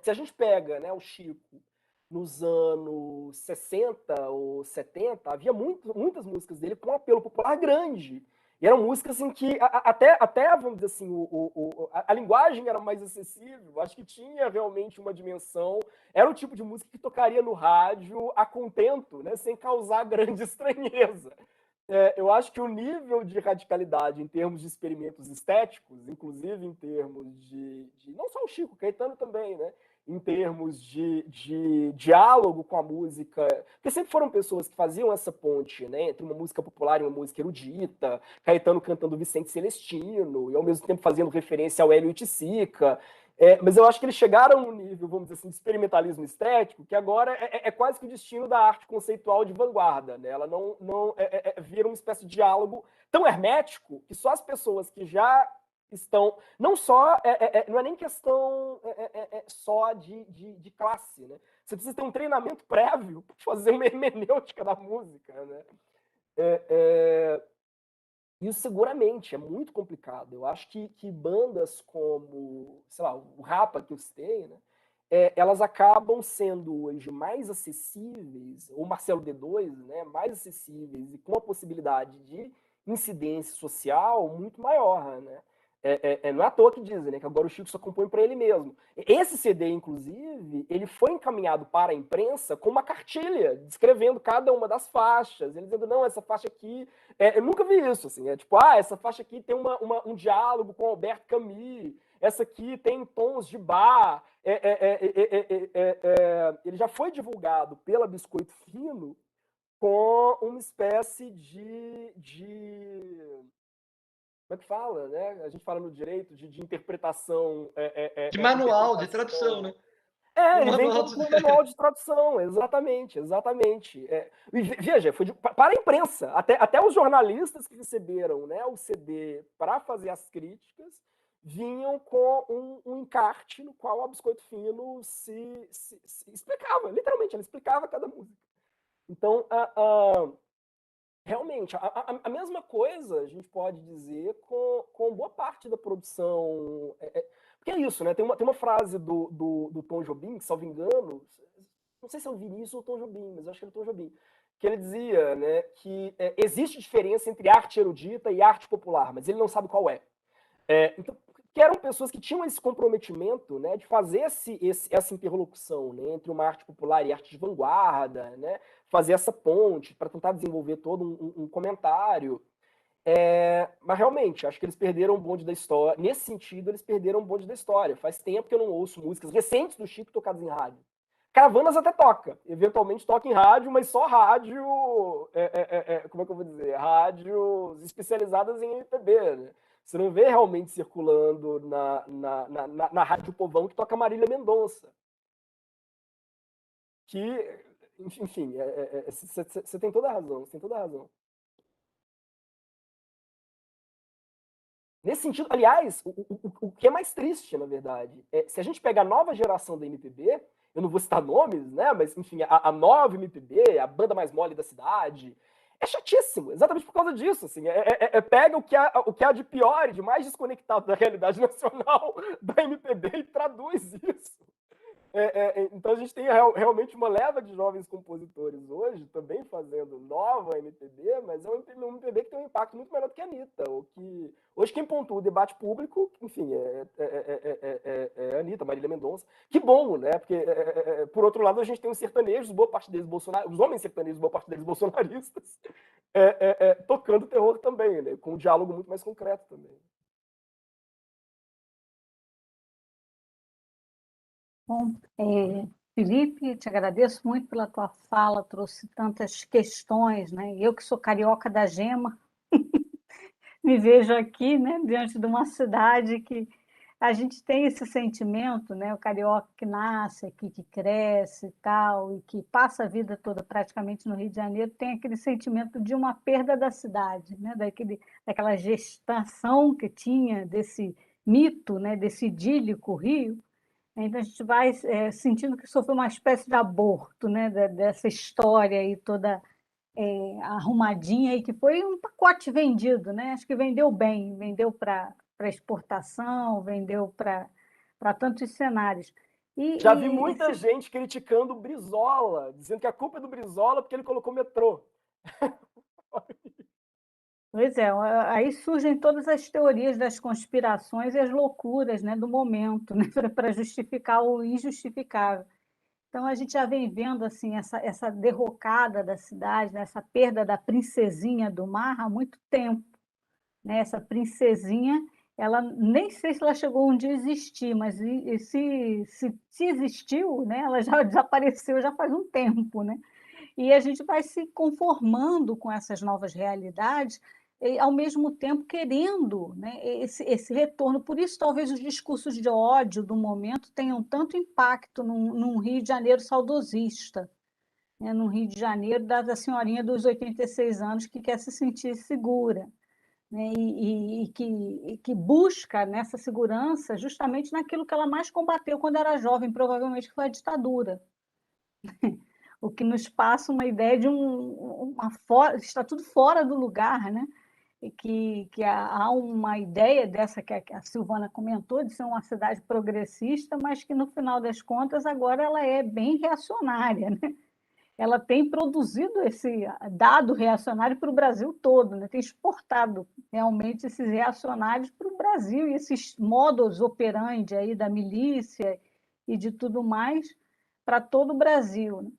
se a gente pega, né, o Chico nos anos 60 ou 70, havia muitas músicas dele com apelo popular grande. E eram músicas em que até vamos dizer assim, a linguagem era mais acessível, acho que tinha realmente uma dimensão, era o tipo de música que tocaria no rádio a contento, né, sem causar grande estranheza. Eu acho que o nível de radicalidade em termos de experimentos estéticos, inclusive em termos de não só o Chico, Caetano também, né? Em termos de diálogo com a música, porque sempre foram pessoas que faziam essa ponte, né, entre uma música popular e uma música erudita, Caetano cantando Vicente Celestino, e ao mesmo tempo fazendo referência ao Hélio Oiticica. Mas eu acho que eles chegaram a um nível, vamos dizer assim, de experimentalismo estético, que agora é quase que o destino da arte conceitual de vanguarda, né? Ela não vira uma espécie de diálogo tão hermético que só as pessoas que já estão, não só, não é nem questão só de classe, né? Você precisa ter um treinamento prévio para fazer uma hermenêutica da música, né? Isso seguramente é muito complicado. Eu acho que bandas como, sei lá, o Rapa que eu citei, né, elas acabam sendo hoje mais acessíveis, ou Marcelo D2, né, mais acessíveis e com a possibilidade de incidência social muito maior, né? Não é à toa que dizem, né, que agora o Chico só compõe para ele mesmo. Esse CD, inclusive, ele foi encaminhado para a imprensa com uma cartilha, descrevendo cada uma das faixas, ele dizendo, não, essa faixa aqui, eu nunca vi isso, assim, tipo, essa faixa aqui tem um diálogo com Albert Camus, essa aqui tem tons de bar, ele já foi divulgado pela Biscoito Fino com uma espécie como é que fala, né? A gente fala no direito de interpretação. De manual, de tradução, né? Ele vem com um manual de tradução, exatamente. Veja, foi para a imprensa, até os jornalistas que receberam, né, o CD para fazer as críticas vinham com um encarte no qual o Biscoito Fino se explicava, literalmente, ele explicava cada música. Então, realmente, a mesma coisa a gente pode dizer com boa parte da produção. Porque é isso, né? Tem uma frase do Tom Jobim, que, salvo engano, não sei se é o Vinícius ou o Tom Jobim, mas eu acho que é o Tom Jobim, que ele dizia, né, que existe diferença entre arte erudita e arte popular, mas ele não sabe qual é. Então, que eram pessoas que tinham esse comprometimento, né, de fazer essa interlocução, né, entre uma arte popular e arte de vanguarda, né, fazer essa ponte para tentar desenvolver todo um comentário. Mas realmente, acho que eles perderam o bonde da história. Nesse sentido, eles perderam o bonde da história. Faz tempo que eu não ouço músicas recentes do Chico tocadas em rádio. Caravanas até toca, eventualmente toca em rádio, mas só rádio, como é que eu vou dizer? Rádios especializadas em MPB, né? Você não vê realmente circulando na Rádio Povão que toca Marília Mendonça. Que, enfim, você tem toda a razão, você tem toda a razão. Nesse sentido, aliás, o que é mais triste, na verdade, se a gente pegar a nova geração da MPB, eu não vou citar nomes, né? Mas, enfim, a nova MPB, a banda mais mole da cidade, é chatíssimo, exatamente por causa disso. Assim, pega o que há de pior e de mais desconectado da realidade nacional da MPB e traduz isso. Então a gente tem realmente uma leva de jovens compositores hoje também fazendo nova MPB, mas é um MPB que tem um impacto muito menor do que a Anitta. Hoje quem pontua o debate público, enfim, é a Anitta, Marília Mendonça. Que bom, né? Porque, por outro lado, a gente tem os sertanejos, boa parte deles bolsonaristas, os homens sertanejos, boa parte deles bolsonaristas, tocando terror também, né? Com um diálogo muito mais concreto também. Bom, Felipe, te agradeço muito pela tua fala, trouxe tantas questões, né? Eu que sou carioca da gema, me vejo aqui, né, diante de uma cidade que a gente tem esse sentimento, né? O carioca que nasce aqui, que cresce e tal, e que passa a vida toda praticamente no Rio de Janeiro, tem aquele sentimento de uma perda da cidade, né? Daquela gestação que tinha desse mito, né? Desse idílico Rio. Então a gente vai sentindo que sofreu uma espécie de aborto, né? Dessa história aí toda arrumadinha e que foi um pacote vendido, né? Acho que vendeu bem, vendeu para exportação, vendeu para tantos cenários. Já vi muita gente criticando o Brizola, dizendo que a culpa é do Brizola porque ele colocou metrô. Pois é, aí surgem todas as teorias das conspirações e as loucuras, né, do momento, né, para justificar o injustificável. Então, a gente já vem vendo assim, essa derrocada da cidade, né, essa perda da princesinha do mar há muito tempo. Né? Essa princesinha, ela nem sei se ela chegou um dia a existir, mas se existiu, né, ela já desapareceu já faz um tempo. Né? E a gente vai se conformando com essas novas realidades, e, ao mesmo tempo querendo, né, esse retorno. Por isso, talvez os discursos de ódio do momento tenham tanto impacto num Rio de Janeiro saudosista, né, num Rio de Janeiro da senhorinha dos 86 anos que quer se sentir segura. Né, e que busca nessa segurança justamente naquilo que ela mais combateu quando era jovem, provavelmente que foi a ditadura. O que nos passa uma ideia de está tudo fora do lugar, né? E que há uma ideia dessa que a Silvana comentou, de ser uma cidade progressista, mas que no final das contas agora ela é bem reacionária, né? Ela tem produzido esse dado reacionário para o Brasil todo, né? Tem exportado realmente esses reacionários para o Brasil e esses modus operandi aí da milícia e de tudo mais para todo o Brasil. Né?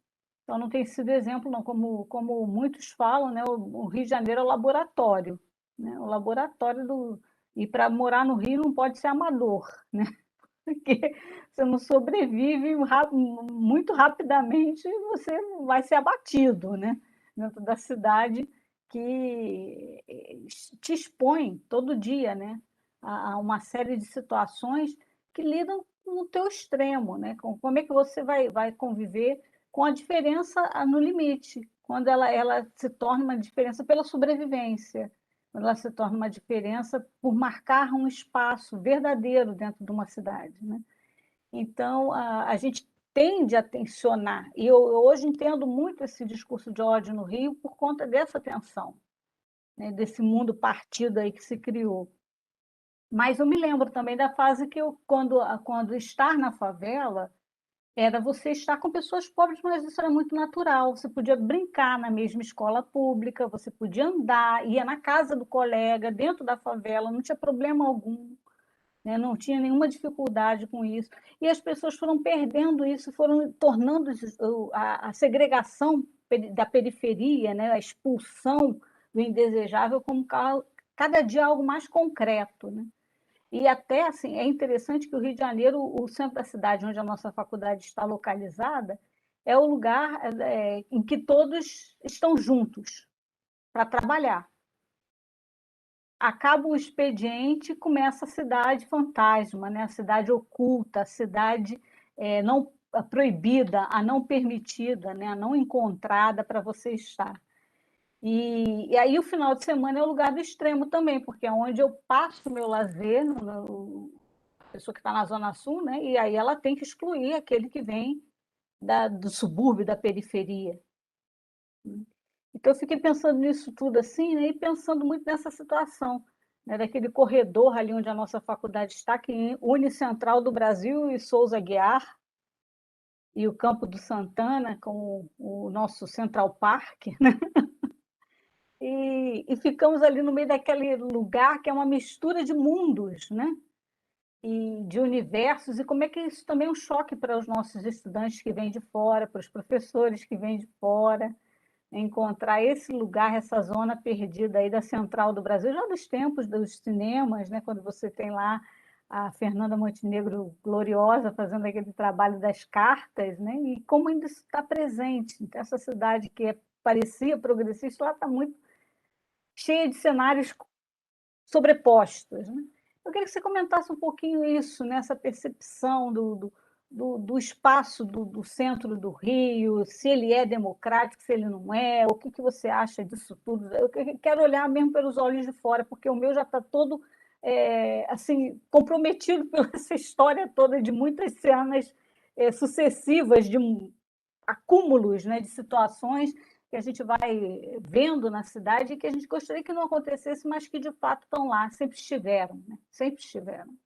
Então, não tem sido exemplo, não, como muitos falam, né? O Rio de Janeiro é o laboratório, né? O laboratório do. E para morar no Rio não pode ser amador, né? Porque você não sobrevive muito rapidamente, você vai ser abatido, né? Dentro da cidade que te expõe todo dia, né? A uma série de situações que lidam com o teu extremo, né? Como é que você vai conviver com a diferença no limite, quando ela se torna uma diferença pela sobrevivência, quando ela se torna uma diferença por marcar um espaço verdadeiro dentro de uma cidade. Né? Então, a gente tende a tensionar, e eu hoje entendo muito esse discurso de ódio no Rio por conta dessa tensão, né? Desse mundo partido aí que se criou. Mas eu me lembro também da fase que quando estar na favela, era você estar com pessoas pobres, mas isso era muito natural. Você podia brincar na mesma escola pública, você podia andar, ia na casa do colega, dentro da favela, não tinha problema algum, né? Não tinha nenhuma dificuldade com isso. E as pessoas foram perdendo isso, foram tornando a segregação da periferia, né? A expulsão do indesejável como cada dia algo mais concreto, né? E até, assim, é interessante que o Rio de Janeiro, o centro da cidade, onde a nossa faculdade está localizada, é o lugar em que todos estão juntos para trabalhar. Acaba o expediente, começa a cidade fantasma, né? A cidade oculta, a cidade não a proibida, a não permitida, né? A não encontrada para você estar. E aí o final de semana é o lugar do extremo também, porque é onde eu passo o meu lazer, a pessoa que está na Zona Sul, né? E aí ela tem que excluir aquele que vem do subúrbio, da periferia. Então eu fiquei pensando nisso tudo assim, né? E pensando muito nessa situação, né? Daquele corredor ali onde a nossa faculdade está, que une Central do Brasil e Souza Aguiar, e o Campo do Santana com o nosso Central Park, né? E ficamos ali no meio daquele lugar que é uma mistura de mundos, né? E de universos, e como é que isso também é um choque para os nossos estudantes que vêm de fora, para os professores que vêm de fora, encontrar esse lugar, essa zona perdida aí da Central do Brasil, já dos tempos dos cinemas, né? Quando você tem lá a Fernanda Montenegro gloriosa fazendo aquele trabalho das cartas, né? E como ainda isso está presente. Então, essa cidade que parecia progressista, lá está muito cheia de cenários sobrepostos, né? Eu queria que você comentasse um pouquinho isso, nessa percepção do espaço do centro do Rio, se ele é democrático, se ele não é, o que você acha disso tudo. Eu quero olhar mesmo pelos olhos de fora, porque o meu já está todo assim, comprometido pela essa história toda de muitas cenas sucessivas, de acúmulos, né, de situações que a gente vai vendo na cidade e que a gente gostaria que não acontecesse, mas que de fato estão lá, sempre estiveram, né? Sempre estiveram.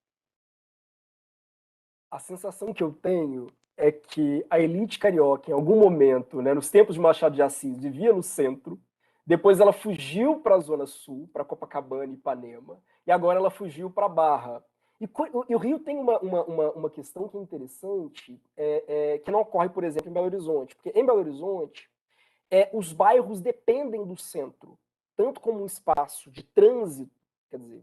A sensação que eu tenho é que a elite carioca, em algum momento, né, nos tempos de Machado de Assis, vivia no centro, depois ela fugiu para a Zona Sul, para Copacabana e Ipanema, e agora ela fugiu para a Barra. E o Rio tem uma questão que é interessante, que não ocorre, por exemplo, em Belo Horizonte, porque em Belo Horizonte, os bairros dependem do centro, tanto como um espaço de trânsito, quer dizer,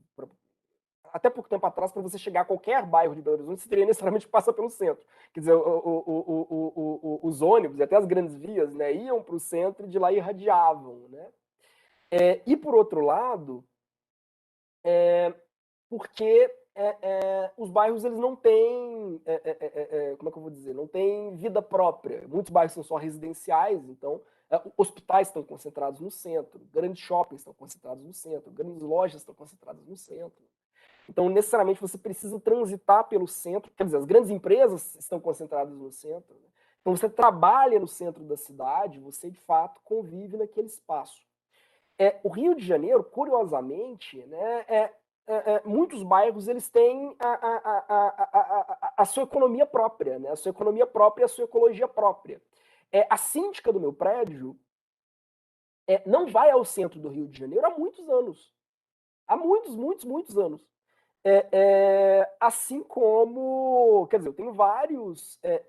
até pouco tempo atrás, para você chegar a qualquer bairro de Belo Horizonte, você teria necessariamente que passar pelo centro. Quer dizer, os ônibus e até as grandes vias, né, iam para o centro e de lá irradiavam. Né? E, por outro lado, porque os bairros eles não têm, como é que eu vou dizer, não têm vida própria. Muitos bairros são só residenciais, então hospitais estão concentrados no centro, grandes shoppings estão concentrados no centro, grandes lojas estão concentradas no centro. Então, necessariamente, você precisa transitar pelo centro, quer dizer, as grandes empresas estão concentradas no centro. Né? Então, você trabalha no centro da cidade, você, de fato, convive naquele espaço. O Rio de Janeiro, curiosamente, né, muitos bairros eles têm a sua economia própria, né, a sua economia própria e a sua ecologia própria. A síndica do meu prédio não vai ao centro do Rio de Janeiro há muitos anos. Há muitos anos. Assim como, quer dizer, eu tenho vários, quer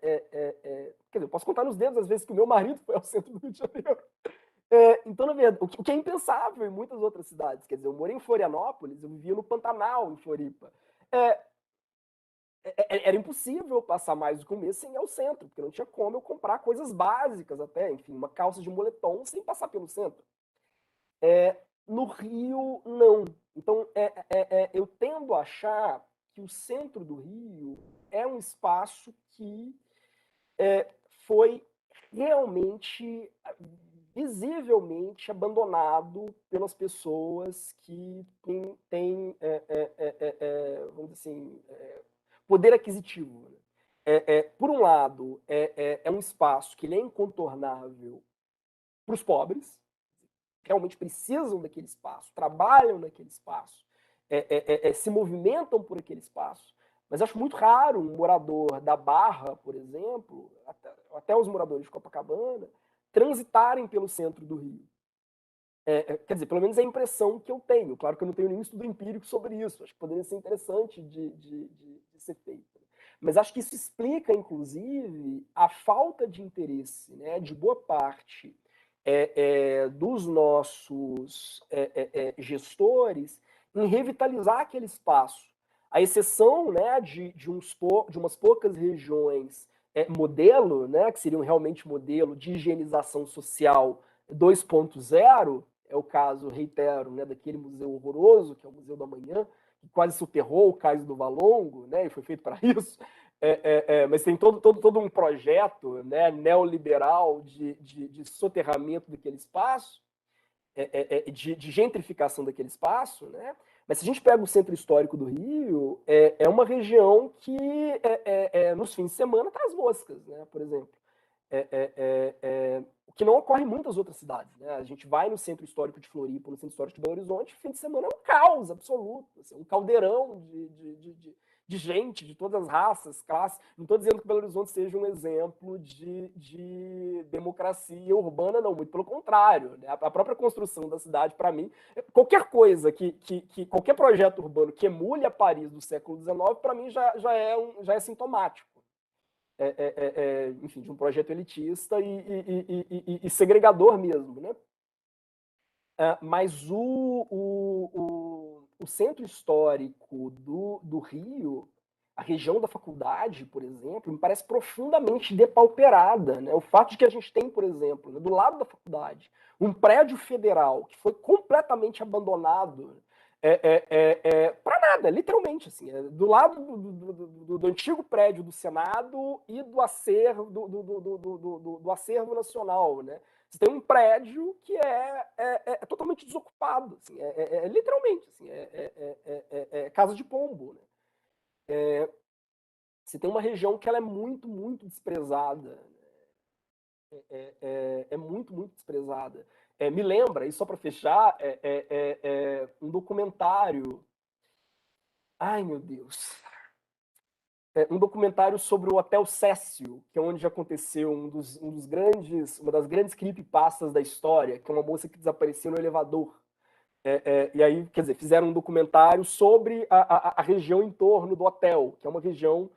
dizer, eu posso contar nos dedos as vezes que o meu marido foi ao centro do Rio de Janeiro. Então, na verdade, o que é impensável em muitas outras cidades, quer dizer, eu morei em Florianópolis, eu vivia no Pantanal, em Floripa. Era impossível passar mais do que um mês sem ir ao centro, porque não tinha como eu comprar coisas básicas até, enfim, uma calça de moletom sem passar pelo centro. No Rio, não. Então, eu tendo a achar que o centro do Rio é um espaço que foi realmente, visivelmente abandonado pelas pessoas que têm vamos dizer assim, poder aquisitivo. Por um lado, é um espaço que ele é incontornável para os pobres, realmente precisam daquele espaço, trabalham naquele espaço, se movimentam por aquele espaço. Mas acho muito raro um morador da Barra, por exemplo, até os moradores de Copacabana, transitarem pelo centro do Rio. Quer dizer, pelo menos é a impressão que eu tenho. Claro que eu não tenho nenhum estudo empírico sobre isso. Acho que poderia ser interessante de ser feito. Mas acho que isso explica, inclusive, a falta de interesse, né, de boa parte dos nossos gestores em revitalizar aquele espaço. A exceção, né, de umas poucas regiões modelo, né, que seriam realmente modelo de higienização social 2.0, é o caso, reitero, né, daquele museu horroroso, que é o Museu da Manhã, que quase soterrou o Cais do Valongo, né, e foi feito para isso, mas tem todo um projeto, né, neoliberal de soterramento daquele espaço, de gentrificação daquele espaço, né? Mas se a gente pega o centro histórico do Rio, é uma região que nos fins de semana traz moscas, né? Por exemplo. O que não ocorre em muitas outras cidades, né? A gente vai no centro histórico de Floripa, no centro histórico de Belo Horizonte, fim de semana é um caos absoluto, assim, um caldeirão de gente, de todas as raças, classes. Não estou dizendo que Belo Horizonte seja um exemplo de democracia urbana, não, muito pelo contrário. Né? A própria construção da cidade, para mim, qualquer coisa, qualquer projeto urbano que emule a Paris do século XIX, para mim já é sintomático. Enfim, de um projeto elitista e segregador mesmo. Né? Mas o centro histórico do Rio, a região da faculdade, por exemplo, me parece profundamente depauperada. Né? O fato de que a gente tem, por exemplo, né, do lado da faculdade, um prédio federal que foi completamente abandonado para nada, literalmente. Assim, do lado do antigo prédio do Senado e do acervo, do acervo nacional. Né? Você tem um prédio que é totalmente desocupado, assim, literalmente, assim, casa de pombo. Né? Você tem uma região que ela é muito, muito desprezada. Muito, muito desprezada. Me lembra, e só para fechar, um documentário. Ai, meu Deus. Um documentário sobre o Hotel Cécio, que é onde aconteceu uma das grandes creepypastas da história, que é uma moça que desapareceu no elevador. E aí, quer dizer, fizeram um documentário sobre a região em torno do hotel, que é uma região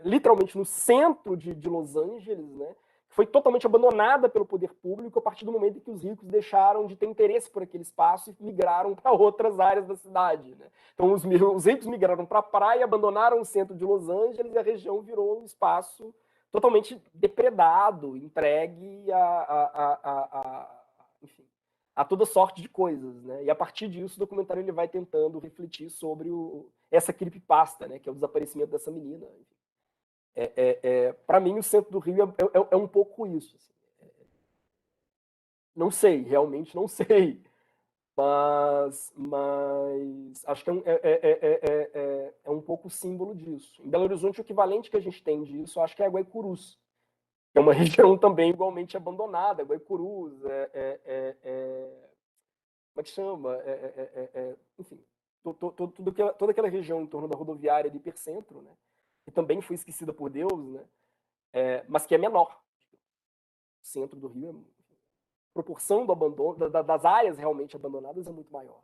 literalmente no centro de Los Angeles, né? Foi totalmente abandonada pelo poder público a partir do momento em que os ricos deixaram de ter interesse por aquele espaço e migraram para outras áreas da cidade. Né? Então, os ricos migraram para a praia, abandonaram o centro de Los Angeles e a região virou um espaço totalmente depredado, entregue enfim, a toda sorte de coisas. Né? E a partir disso, o documentário ele vai tentando refletir sobre essa creepypasta, né? Que é o desaparecimento dessa menina. Enfim. Para mim, o centro do Rio é um pouco isso. Assim. Não sei, realmente não sei. Mas acho que é um pouco símbolo disso. Em Belo Horizonte, o equivalente que a gente tem disso, acho que é Guaicurus, que é uma região também igualmente abandonada. Guaicurus, como é que chama? Enfim, toda aquela região em torno da rodoviária de Hipercentro, né? Que também foi esquecida por Deus, né? Mas que é menor. O centro do Rio, a proporção do abandono, das áreas realmente abandonadas é muito maior.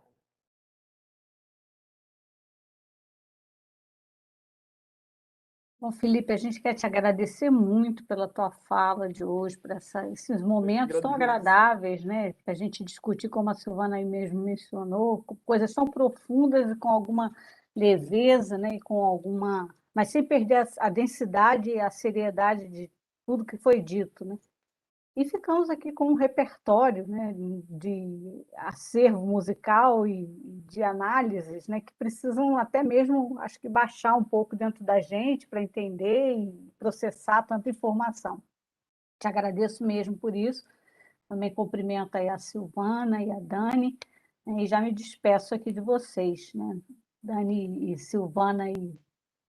Bom, Felipe, a gente quer te agradecer muito pela tua fala de hoje, por esses momentos tão agradáveis, né? Que a gente discutir, como a Silvana aí mesmo mencionou, coisas tão profundas e com alguma leveza, né? E com alguma, mas sem perder a densidade e a seriedade de tudo que foi dito, né? E ficamos aqui com um repertório, né, de acervo musical e de análises, né, que precisam até mesmo, acho que, baixar um pouco dentro da gente para entender e processar tanta informação. Te agradeço mesmo por isso. Também cumprimento aí a Silvana e a Dani, né, e já me despeço aqui de vocês. Né? Dani e Silvana e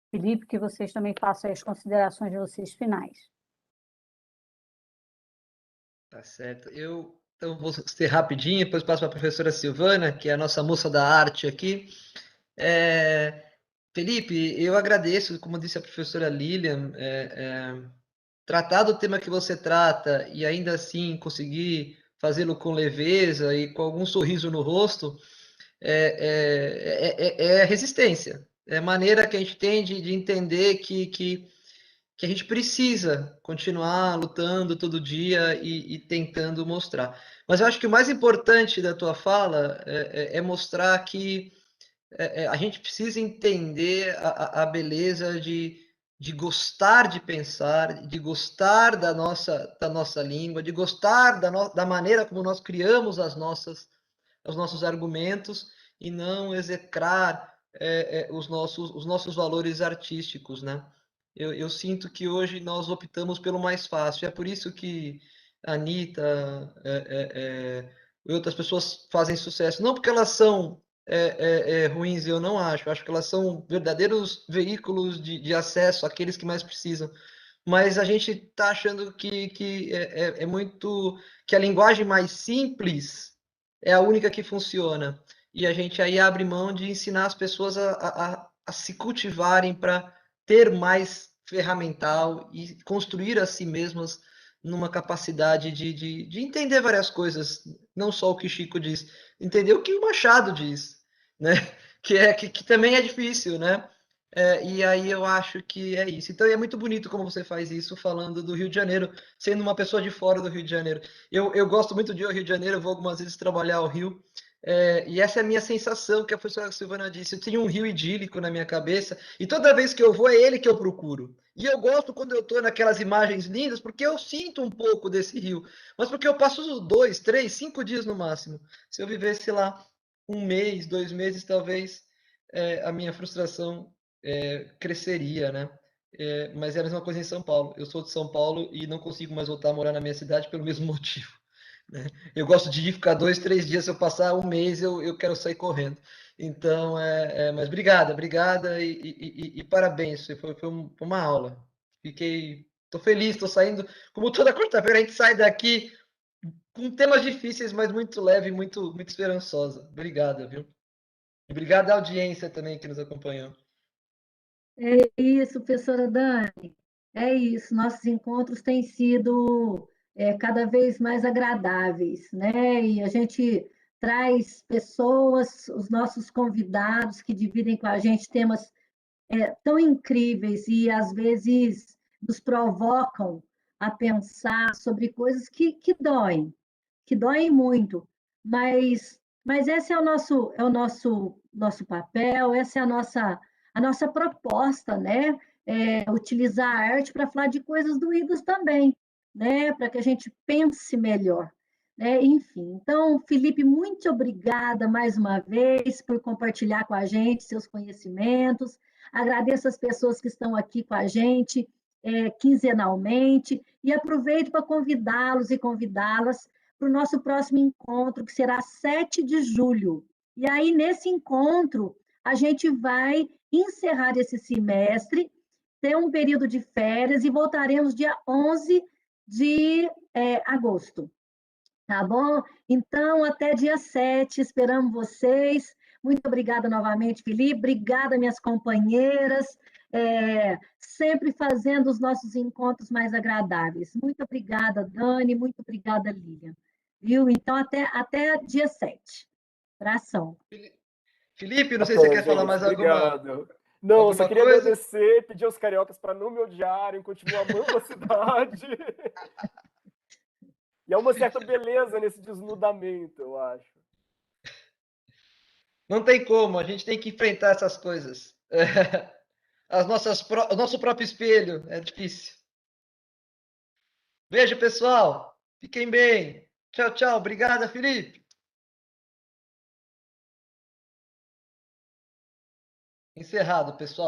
Felipe, que vocês também façam as considerações de vocês finais. Tá certo. Então vou ser rapidinho, depois passo para a professora Silvana, que é a nossa moça da arte aqui. Felipe, eu agradeço, como disse a professora Lilian, tratar do tema que você trata e ainda assim conseguir fazê-lo com leveza e com algum sorriso no rosto é resistência. É a maneira que a gente tem de entender que a gente precisa continuar lutando todo dia e tentando mostrar. Mas eu acho que o mais importante da tua fala é mostrar que a gente precisa entender a beleza de gostar de pensar, de gostar da nossa língua, de gostar da maneira como nós criamos os nossos argumentos e não execrar os nossos valores artísticos, né? Eu sinto que hoje nós optamos pelo mais fácil. É por isso que a Anitta e outras pessoas fazem sucesso. Não porque elas são ruins, eu não acho. Eu acho que elas são verdadeiros veículos de acesso àqueles que mais precisam. Mas a gente está achando que é muito que a linguagem mais simples é a única que funciona. E a gente aí abre mão de ensinar as pessoas a se cultivarem para ter mais ferramental e construir a si mesmas numa capacidade de entender várias coisas, não só o que Chico diz, entender o que o Machado diz, né? Que também é difícil, né? E aí eu acho que é isso. Então é muito bonito como você faz isso, falando do Rio de Janeiro, sendo uma pessoa de fora do Rio de Janeiro. Eu gosto muito de ir ao Rio de Janeiro, eu vou algumas vezes trabalhar ao Rio, e essa é a minha sensação, que a professora Silvana disse. Eu tenho um rio idílico na minha cabeça, e toda vez que eu vou é ele que eu procuro. E eu gosto quando eu estou naquelas imagens lindas, porque eu sinto um pouco desse rio, mas porque eu passo 2, 3, 5 dias no máximo. Se eu vivesse lá um mês, 2 meses, talvez a minha frustração cresceria, né? Mas é a mesma coisa em São Paulo. Eu sou de São Paulo e não consigo mais voltar a morar na minha cidade pelo mesmo motivo, né? Eu gosto de ir ficar 2, 3 dias. Se eu passar um mês, eu quero sair correndo. Então, mas obrigada e parabéns. Foi uma aula. Tô feliz, tô saindo. Como toda quarta-feira a gente sai daqui com temas difíceis, mas muito leve, muito esperançosa. Obrigada, viu? Obrigado à audiência também que nos acompanhou. É isso, professora Dani. É isso. Nossos encontros têm sido cada vez mais agradáveis, né? E a gente traz pessoas, os nossos convidados que dividem com a gente temas tão incríveis e às vezes nos provocam a pensar sobre coisas que doem muito, mas esse é o nosso papel, essa é a nossa proposta, né? Utilizar a arte para falar de coisas doídas também, né? Para que a gente pense melhor. Né? Enfim, então, Felipe, muito obrigada mais uma vez por compartilhar com a gente seus conhecimentos. Agradeço as pessoas que estão aqui com a gente quinzenalmente e aproveito para convidá-los e convidá-las para o nosso próximo encontro, que será 7 de julho. E aí, nesse encontro, a gente vai encerrar esse semestre, ter um período de férias e voltaremos dia 11 de agosto. Tá bom? Então, até dia 7, esperamos vocês. Muito obrigada novamente, Felipe. Obrigada, minhas companheiras, sempre fazendo os nossos encontros mais agradáveis. Muito obrigada, Dani. Muito obrigada, Lilian. Viu? Então, até dia 7. Abração. Felipe, não sei se você Até, quer falar gente. mais Obrigado. Não, eu só alguma queria coisa. agradecer, pedir aos cariocas para não me odiarem, continuar amando a cidade. E há uma certa beleza nesse desnudamento, eu acho. Não tem como, a gente tem que enfrentar essas coisas. O nosso próprio espelho, é difícil. Beijo, pessoal. Fiquem bem. Tchau, tchau. Obrigada, Felipe. Encerrado, pessoal.